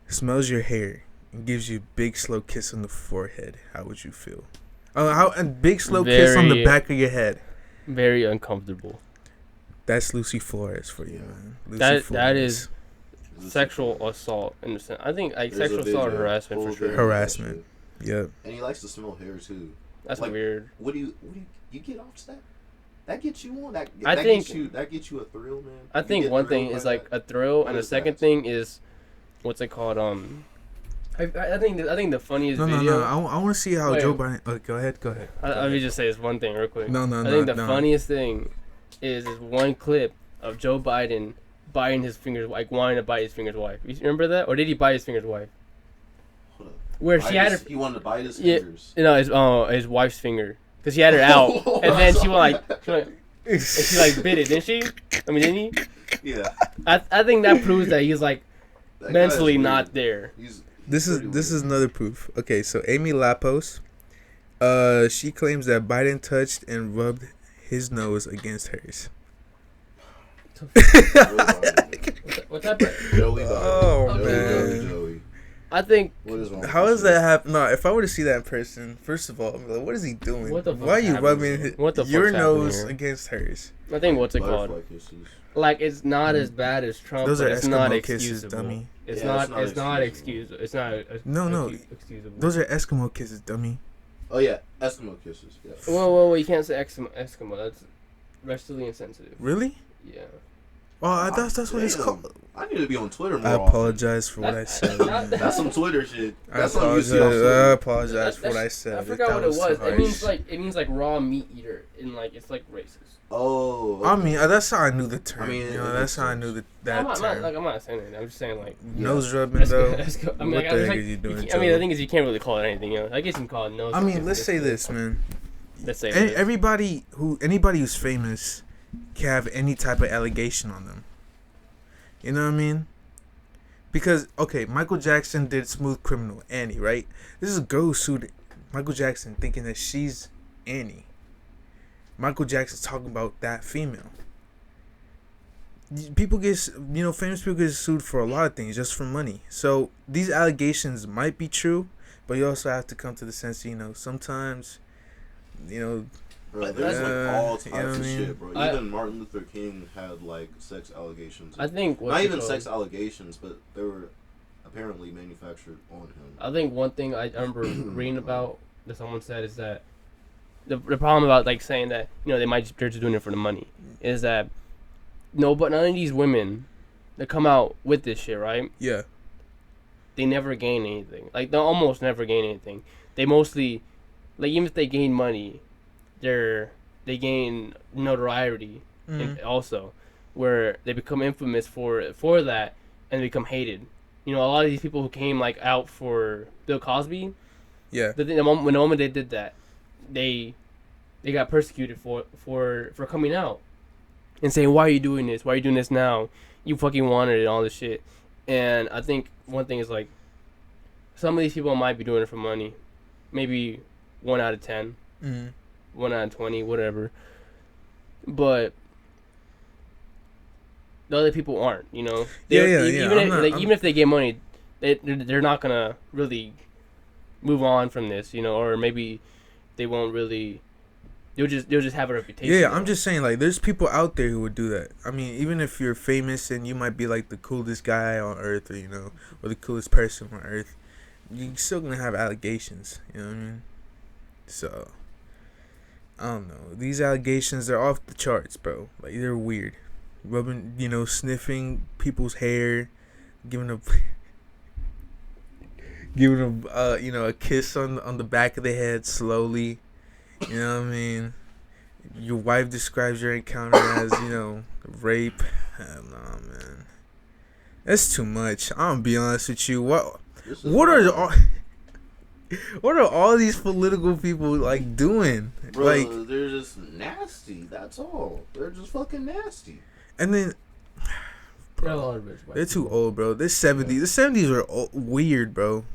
smells your hair, and gives you a big slow kiss on the forehead. How would you feel? Oh, a big slow kiss on the Very- back of your head. Very uncomfortable. That's Lucy Flores for you, Yeah. man. Lucy That is This is- sexual assault in a sense. I think like There's a sexual assault or video, harassment for full sure. video of that Harassment. shit. Yep. And he likes to smell hair too. That's Like, weird. What do you get off to that? That gets you on. That think- gets you a thrill, man. I You think get one thrilled thing by is like that? a thrill, What and the is second that? thing is, what's it called? I think the funniest No, video. I want to see how Wait. Joe Biden. Oh, go ahead. Let me just say this one thing real quick. No, I think the funniest thing is one clip of Joe Biden biting his fingers, like wanting to bite his finger's wife. You remember that, or did he bite his finger's wife? Hold up. Where she had her, He wanted to bite his Yeah. fingers. his wife's finger, because he had her out, and then she went like, and she like bit it, didn't she? I mean, didn't he? Yeah. I think that proves that he's like That guy's mentally weird. not there. This pretty is weird. another proof. Okay, so Amy Lapos, she claims that Biden touched and rubbed his nose against hers. What type of? Joey Biden. Oh, man. Joey. I think What is wrong? How with does this that happen? No, if I were to see that in person, first of all, I'm like, what is he doing? What the Why are fuck's you happening rubbing here? What the your fuck's happening nose here? against hers? I think what's it shit? called? Butterfly kisses. Like it's not as bad as Trump, Those but are it's not Eskimo kisses, excusable. dummy. It's Yeah, not. it's not It's not excusable. excusable. It's not. No. Excusable. Those are Eskimo kisses, dummy. Oh yeah, Eskimo kisses. Yeah. Whoa! You can't say Eskimo. That's racially insensitive. Really? Yeah. Oh, I thought that's what it's Damn. called. I need to be on Twitter more I often. apologize for what I That's- said. not man. that- That's some Twitter shit. I That's something you apologize. see on I Twitter. apologize for what I said. I forgot That what it was. too It harsh. means like raw meat eater, and like it's like racist. Oh. I okay. mean, that's how I knew the term. I mean, you it know, makes that's how I sense. knew I'm that not term. I'm not saying anything. I'm just saying like. Nose rubbing though. I mean, What like, the heck like, are you doing, I mean, Joe? the thing is, you can't really call it anything. You know, I guess you can call it nose. I mean, fucking let's say this, man. Let's say this. Anybody who's famous can have any type of allegation on them. You know what I mean? Because okay, Michael Jackson did Smooth Criminal, Annie, right? This is a girl who sued Michael Jackson, thinking that she's Annie. Michael Jackson's talking about that female. People get, famous people get sued for a lot of things, just for money. So these allegations might be true, but you also have to come to the sense, sometimes, Bro, there's like all types you know what of I mean? shit, bro. Even Martin Luther King had like sex allegations. I think what's Not it even called? sex allegations, but they were apparently manufactured on him. I think one thing I remember reading about that someone said is that the problem about like saying that they're just doing it for the money is that but none of these women that come out with this shit, right? Yeah. They never gain anything. Like they almost never gain anything. They mostly, like even if they gain money, they gain notoriety, and also, where they become infamous for that, and they become hated. You know, a lot of these people who came like out for Bill Cosby, Yeah. the moment they did that, they got persecuted for coming out and saying, why are you doing this? Why are you doing this now? You fucking wanted it, all this shit. And I think one thing is like, some of these people might be doing it for money. Maybe 1 out of 10, 1 out of 20, whatever. But the other people aren't, you know. Even if they get money, they're not gonna really move on from this, you know, or maybe they won't really. They'll just have a reputation. Yeah, I'm just saying, like, there's people out there who would do that. I mean, even if you're famous and you might be like the coolest guy on earth, or or the coolest person on earth, you're still gonna have allegations. You know what I mean? So, I don't know. These allegations are off the charts, bro. Like, they're weird. Rubbing, sniffing people's hair, giving them, a kiss on the back of the head slowly. You know what I mean? Your wife describes your encounter as, rape. Hell no, man. That's too much. I'm gonna be honest with you. What are all these political people like doing? Bro, like, they're just nasty. That's all. They're just fucking nasty. And then, they're too old, bro. They're 70s. The 70s were weird, bro.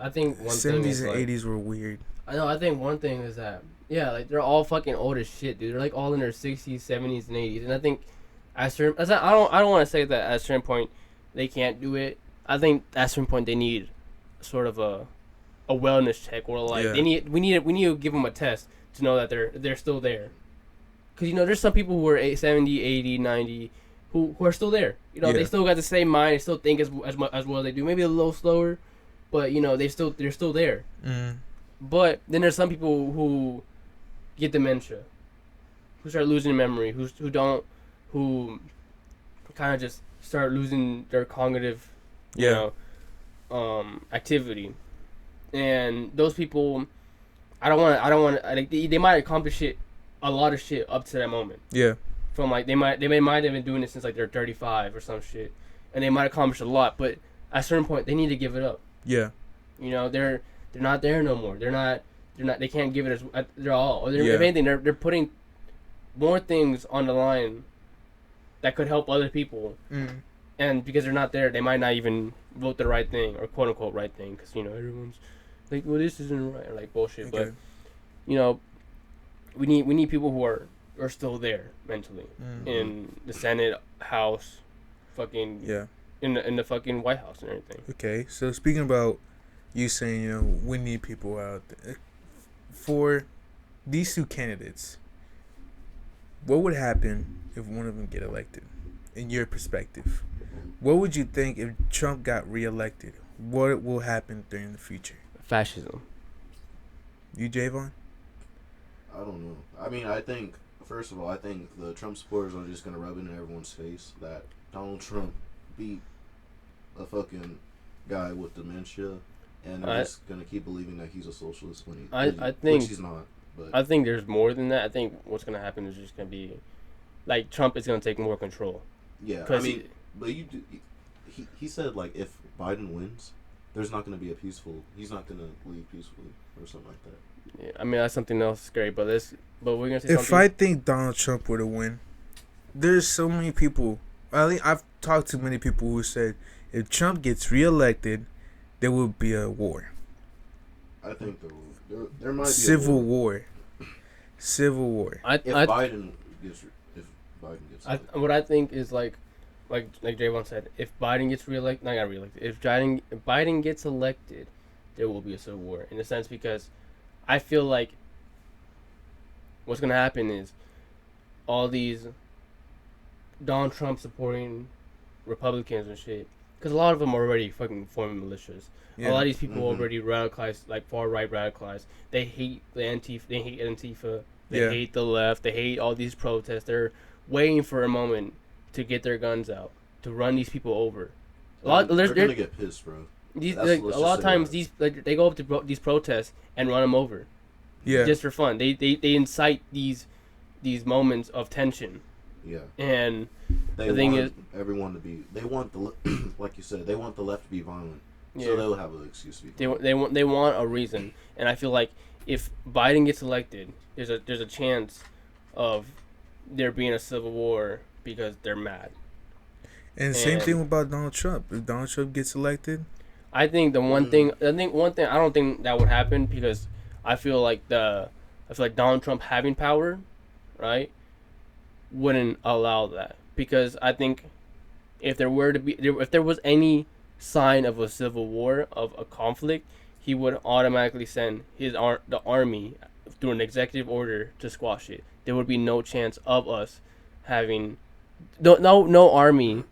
I think one 70s and like, 80s were weird. I think one thing is that, yeah, like, they're all fucking old as shit, dude. They're like all in their 60s, 70s, and 80s. And I think I don't want to say that at a certain point they can't do it. I think at a certain point they need sort of a wellness check, or like we need to give them a test to know that they're still there. Because, there's some people who are 70, 80, 90 who are still there. They still got the same mind, they still think as well as they do. Maybe a little slower, but they're still there. But then there's some people who get dementia, who start losing memory, who kind of just start losing their cognitive, activity. And those people, I don't want like, they might accomplish a lot of shit up to that moment. Yeah. From like they might have been doing it since like they're 35 or some shit, and they might accomplish a lot. But at a certain point, they need to give it up. Yeah. They're not there no more. They're not. They can't give it their all. Or if anything, they're putting more things on the line that could help other people. And because they're not there, they might not even vote the right thing, or quote unquote right thing, because everyone's like, well, this isn't right, or like bullshit. Okay. But we need people who are still there mentally in the Senate, House, fucking in the fucking White House and everything. Okay, so speaking about you saying we need people out there for these two candidates, what would happen if one of them get elected? In your perspective, what would you think if Trump got reelected? What will happen during the future? Fascism. You, Javon? I don't know. I mean, first of all, I think the Trump supporters are just gonna rub it in everyone's face that Donald Trump beat a fucking guy with dementia, and they're just gonna keep believing that he's a socialist I think which he's not. But I think there's more than that. I think what's gonna happen is just gonna be like Trump is gonna take more control. Yeah, I mean, but he said, like, if Biden wins, there's not gonna be he's not gonna leave peacefully or something like that. Yeah, I mean, that's something else scary, but we're gonna say if I think Donald Trump were to win, there's so many people. I've talked to many people who said if Trump gets reelected, there will be a war. I think there might be civil war. Civil war. If Biden gets elected. What I think is like Javon said, if Biden gets reelected, not got reelected. If Biden gets elected, there will be a civil war, in a sense, because I feel like what's gonna happen is all these Donald Trump supporting Republicans and shit, because a lot of them are already fucking forming militias. Yeah. A lot of these people are already radicalized, like far right radicalized. They hate the Antifa. They hate Antifa. They hate the left. They hate all these protests. They're waiting for a moment to get their guns out, to run these people over. They're gonna get pissed, bro. A lot of times they go up to these protests and run them over. Yeah. Just for fun. They incite these moments of tension Yeah. And They the thing want is, everyone to be. They want the like you said. They want the left to be violent, yeah, so they'll have an excuse to be. Violent. they want a reason, and I feel like if Biden gets elected, there's a chance of there being a civil war because they're mad. And same thing about Donald Trump. If Donald Trump gets elected, I think one thing I don't think that would happen because I feel like Donald Trump having power, right, wouldn't allow that, because I think if there was any sign of a civil war, of a conflict, he would automatically send the army through an executive order to squash it. There would be no chance of us having no army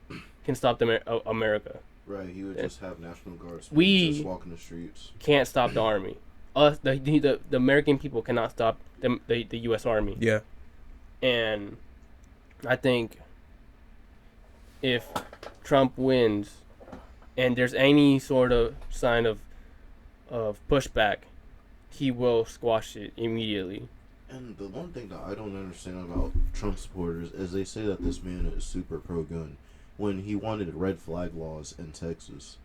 can stop America. Right, he would just have National Guards We just walking the streets. Can't stop the army. Us, the American people cannot stop the U.S. Army. yeah. And I think if Trump wins and there's any sort of sign of pushback, he will squash it immediately. And the one thing that I don't understand about Trump supporters is they say that this man is super pro-gun when he wanted red flag laws in Texas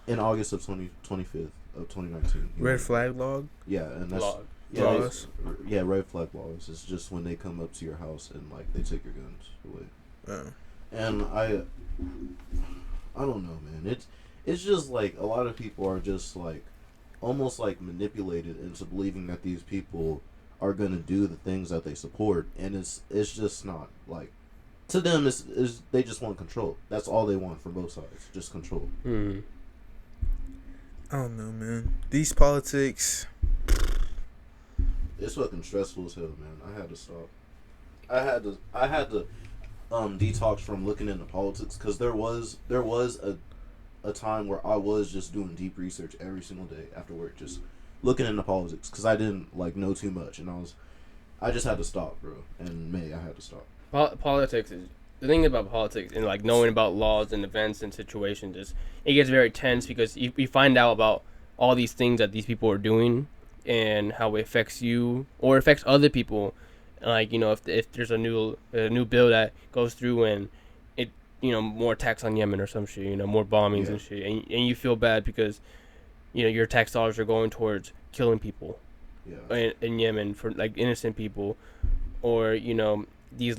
in August of 25th of 2019. Red flag log. Yeah, and that's Log. Laws. yeah, red flag laws. It's just when they come up to your house and like they take your guns away. And I don't know, man. It's just like a lot of people are just like almost like manipulated into believing that these people are gonna do the things that they support, and it's just not like. To them, is they just want control. That's all they want from both sides, just control. Mm. I don't know, man. These politics. It's fucking stressful as hell, man. I had to stop. I had to detox from looking into politics, because there was a time where I was just doing deep research every single day after work, just looking into politics, because I didn't like know too much, and I just had to stop, bro. In May, I had to stop. Politics is the thing about politics, and like knowing about laws and events and situations is it gets very tense, because you find out about all these things that these people are doing and how it affects you or affects other people. Like, you know, if there's a new bill that goes through and it, you know, more attacks on Yemen or some shit, you know, more bombings and shit, and you feel bad because, you know, your tax dollars are going towards killing people in Yemen, for like innocent people, or, you know, the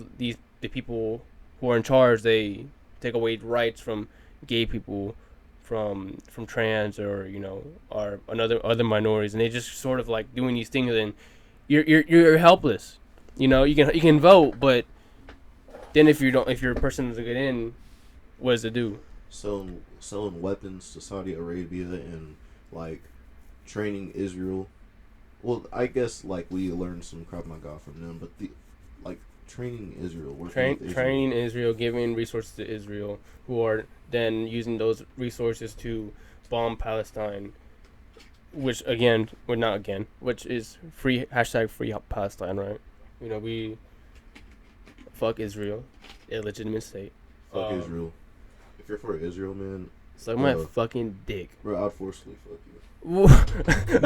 people who are in charge, they take away rights from gay people, from trans, or, you know, or other minorities, and they just sort of like doing these things, and you're helpless. You know, you can vote, but then if your person doesn't get in, what does it do? Selling weapons to Saudi Arabia and like training Israel. Well, I guess like we learned some Krav Maga from them, but training Israel, training Israel, giving resources to Israel, who are then using those resources to bomb Palestine, which is free Palestine, right? You know, we fuck Israel, illegitimate state. Fuck Israel. If you're for Israel, man, suck my fucking dick. Bro, I'd forcefully fuck you.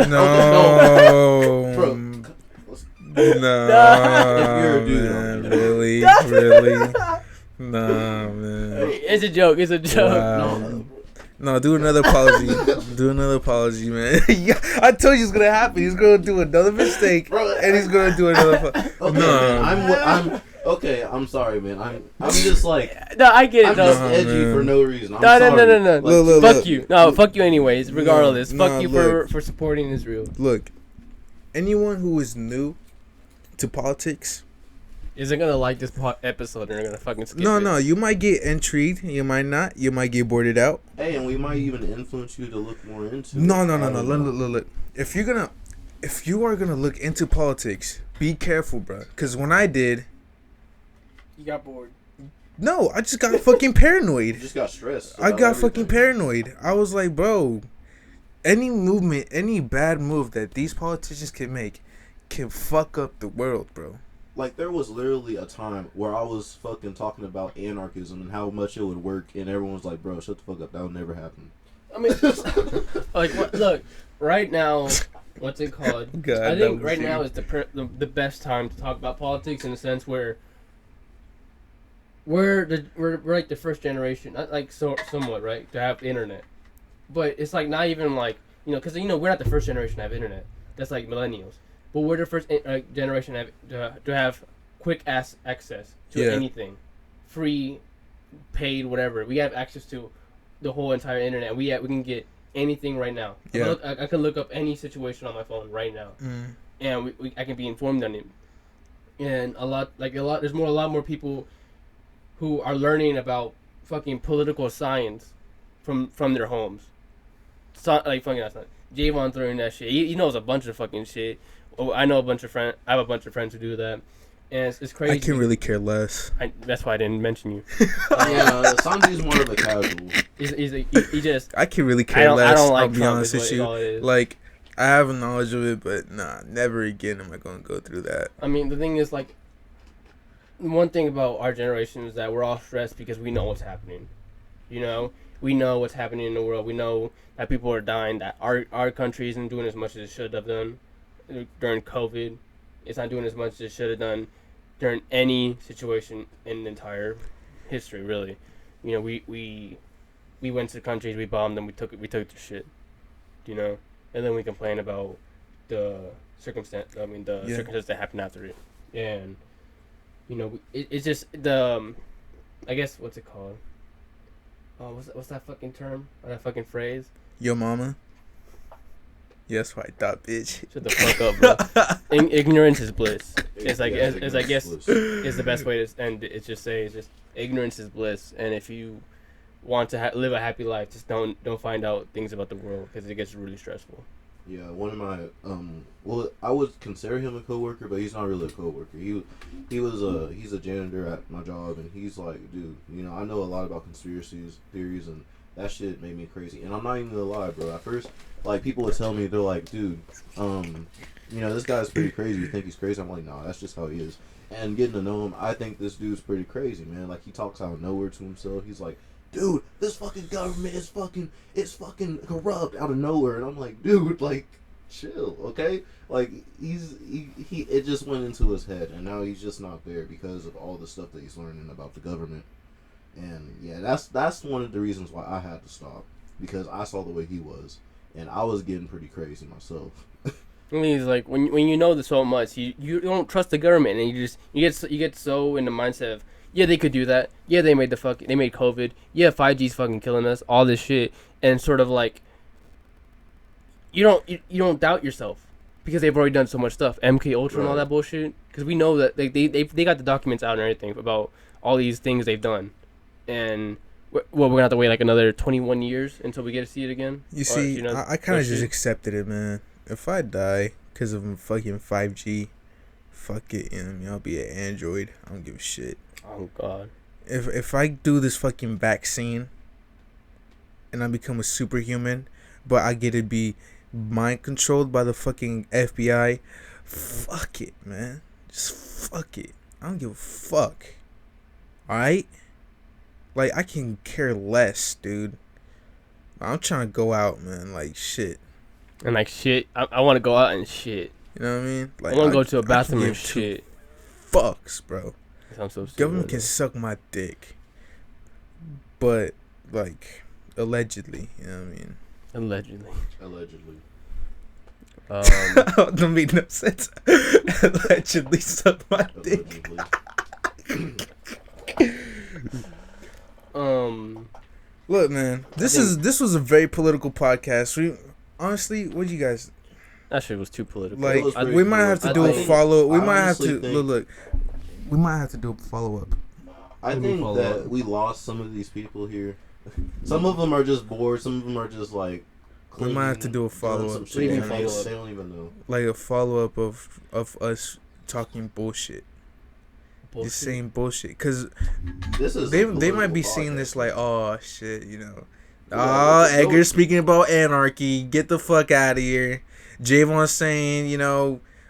No. Bro, no. If you're a dude, man, really? Nah, man. It's a joke. Wow. No, do another apology. Do another apology, man. Yeah, I told you it's gonna happen. He's gonna do another mistake, bro, and he's gonna do another. Okay, no, man, I'm sorry, man. I'm just like. No, I get it. I'm just edgy for no reason. No. Look, fuck you. No, fuck you anyways. Regardless, fuck you for supporting Israel. Look, anyone who is new to politics isn't gonna like this episode, and they're gonna fucking skip it. No, you might get intrigued, you might not, you might get boarded out. Hey, and we might even influence you to look more into No. Look. If you are gonna look into politics, be careful, bro. Because when I did, you got bored. No, I just got fucking paranoid. You just got stressed. I got fucking paranoid. I was like, bro, any movement, any bad move that these politicians can make can fuck up the world, bro. Like, there was literally a time where I was fucking talking about anarchism and how much it would work, and everyone was like, bro, shut the fuck up. That would never happen. I mean, look, right now, what's it called? God, I think right now is the best time to talk about politics, in a sense where we're like the first generation, like somewhat, right, to have internet, but it's like not even like because we're not the first generation to have internet. That's like millennials, but we're the first generation to have quick access to anything, free, paid, whatever. We have access to the whole entire internet. We can get anything right now. Yeah. I can look up any situation on my phone right now, and I can be informed on it. And a lot. There's a lot more people who are learning about fucking political science from their homes. Like fucking that's not Javon throwing that shit. He knows a bunch of fucking shit. I know a bunch of friends. I have a bunch of friends who do that, and it's crazy. I can really care less. That's why I didn't mention you. Sanji's more of a casual. He just. I can really care less. I don't like I'll be Trump, honest with you. Like, I have a knowledge of it, but nah, never again am I gonna go through that. I mean, the thing is, like, one thing about our generation is that we're all stressed because we know what's happening. We know what's happening in the world. We know that people are dying. That our country isn't doing as much as it should have done during COVID. It's not doing as much as it should have done during any situation in the entire history, really. We went to countries, we bombed them, we took their shit, and then we complain about the circumstance that happened after it, and it's just the I guess what's it called? What's that fucking term or that fucking phrase? Yo mama. Yes, what I thought, bitch. Shut the fuck up, bro. Ignorance is bliss. It's like I guess is the best way to end it. It's just ignorance is bliss, and if you want to live a happy life, just don't find out things about the world because it gets really stressful. Yeah, one of my I would consider him a coworker, but he's not really a coworker. He's a janitor at my job, and he's like, dude, I know a lot about conspiracy theories, and that shit made me crazy. And I'm not even gonna lie, bro. At first, like, people would tell me, they're like, dude, this guy's pretty crazy. You think he's crazy? I'm like, nah, that's just how he is. And getting to know him, I think this dude's pretty crazy, man. Like, he talks out of nowhere to himself. He's like, dude, this fucking government is fucking corrupt out of nowhere. And I'm like, dude, like, chill, okay? Like, it just went into his head, and now he's just not there because of all the stuff that he's learning about the government. And yeah, that's one of the reasons why I had to stop, because I saw the way he was, and I was getting pretty crazy myself. I mean, it's like when you know this so much, you don't trust the government, and you get so in the mindset of, yeah, they could do that. Yeah, they made COVID. Yeah, 5G's fucking killing us. All this shit, and sort of like you don't doubt yourself because they've already done so much stuff, MK Ultra and all that bullshit. Because we know that they got the documents out and everything about all these things they've done, and we're gonna have to wait like another 21 years until we get to see it again. I kind of just accepted it, man. If I die because of fucking 5G, fuck it, I'll be an android. I don't give a shit. Oh God. If I do this fucking vaccine and I become a superhuman, but I get to be mind controlled by the fucking FBI, fuck it, man. Just fuck it. I don't give a fuck. Alright? Like, I can care less, dude. I'm trying to go out, man. Like, shit. And like shit, I want to go out and shit. You know what I mean? Like, I want to go to a bathroom and shit. Fucks, bro. I'm so stupid. Government can suck my dick, but like allegedly, you know what I mean? Allegedly. Don't make no sense. Allegedly suck my dick. Look, man, this was a very political podcast. Honestly, what do you guys? That shit was too political. Like, we might have to do a follow. We might have to look. We might have to do a follow up. I think that we lost some of these people here. Some of them are just bored. Some of them are just like. We might have to do a follow up. They don't even know. Like a follow up of us talking bullshit. The same bullshit, cause they might be seeing this like, oh shit, Edgar speaking about anarchy, get the fuck out of here. Javon saying,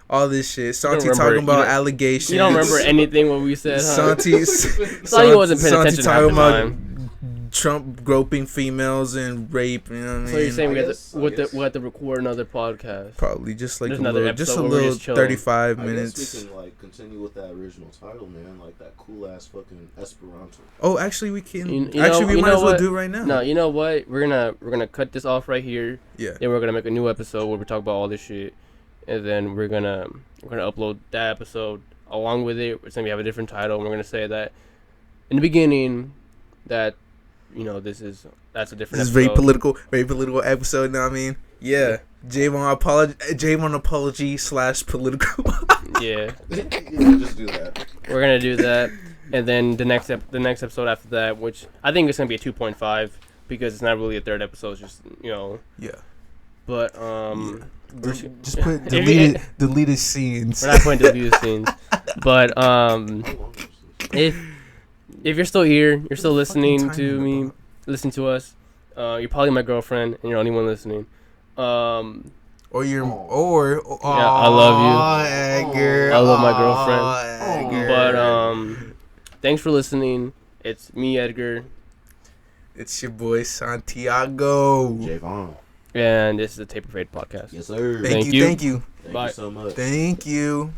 all this shit. Santi talking about allegations. You don't remember anything what we said, huh? Santi wasn't paying attention half the time. Trump groping females and rape. You know what I mean? So you're saying we I have guess- to we'll have to record another podcast? Probably just like There's a another little, just a episode where we're little just chilling. 35 I minutes. guess we can like continue with that original title, man. Like that cool ass fucking Esperanto. Oh, actually, we can. You Actually, know- we you might know as well what? do it right now. No, you know what? We're gonna cut this off right here. Yeah. Then we're gonna make a new episode where we talk about all this shit, and then we're gonna upload that episode along with it. It's gonna have a different title. And we're gonna say that in the beginning that that's a different. This is episode. very political episode. Know what I mean? Yeah. Javon apology / political. Yeah, Yeah, just do that. we're gonna do that, and then the next episode after that, which I think is gonna be a 2.5 because it's not really a third episode. It's just Yeah. But Just put If you- deleted scenes. we're not putting deleted scenes. But if you're still here, you're still listening to me, listen to us. You're probably my girlfriend, and you're the only one listening. Or you're I love you. Edgar. I love my girlfriend. Edgar. But thanks for listening. It's me, Edgar, It's your boy Santiago. Javon. and this is the Tape of Fade podcast. Yes, sir. Thank Thank you. you. Thank Bye. you so much. Thank you.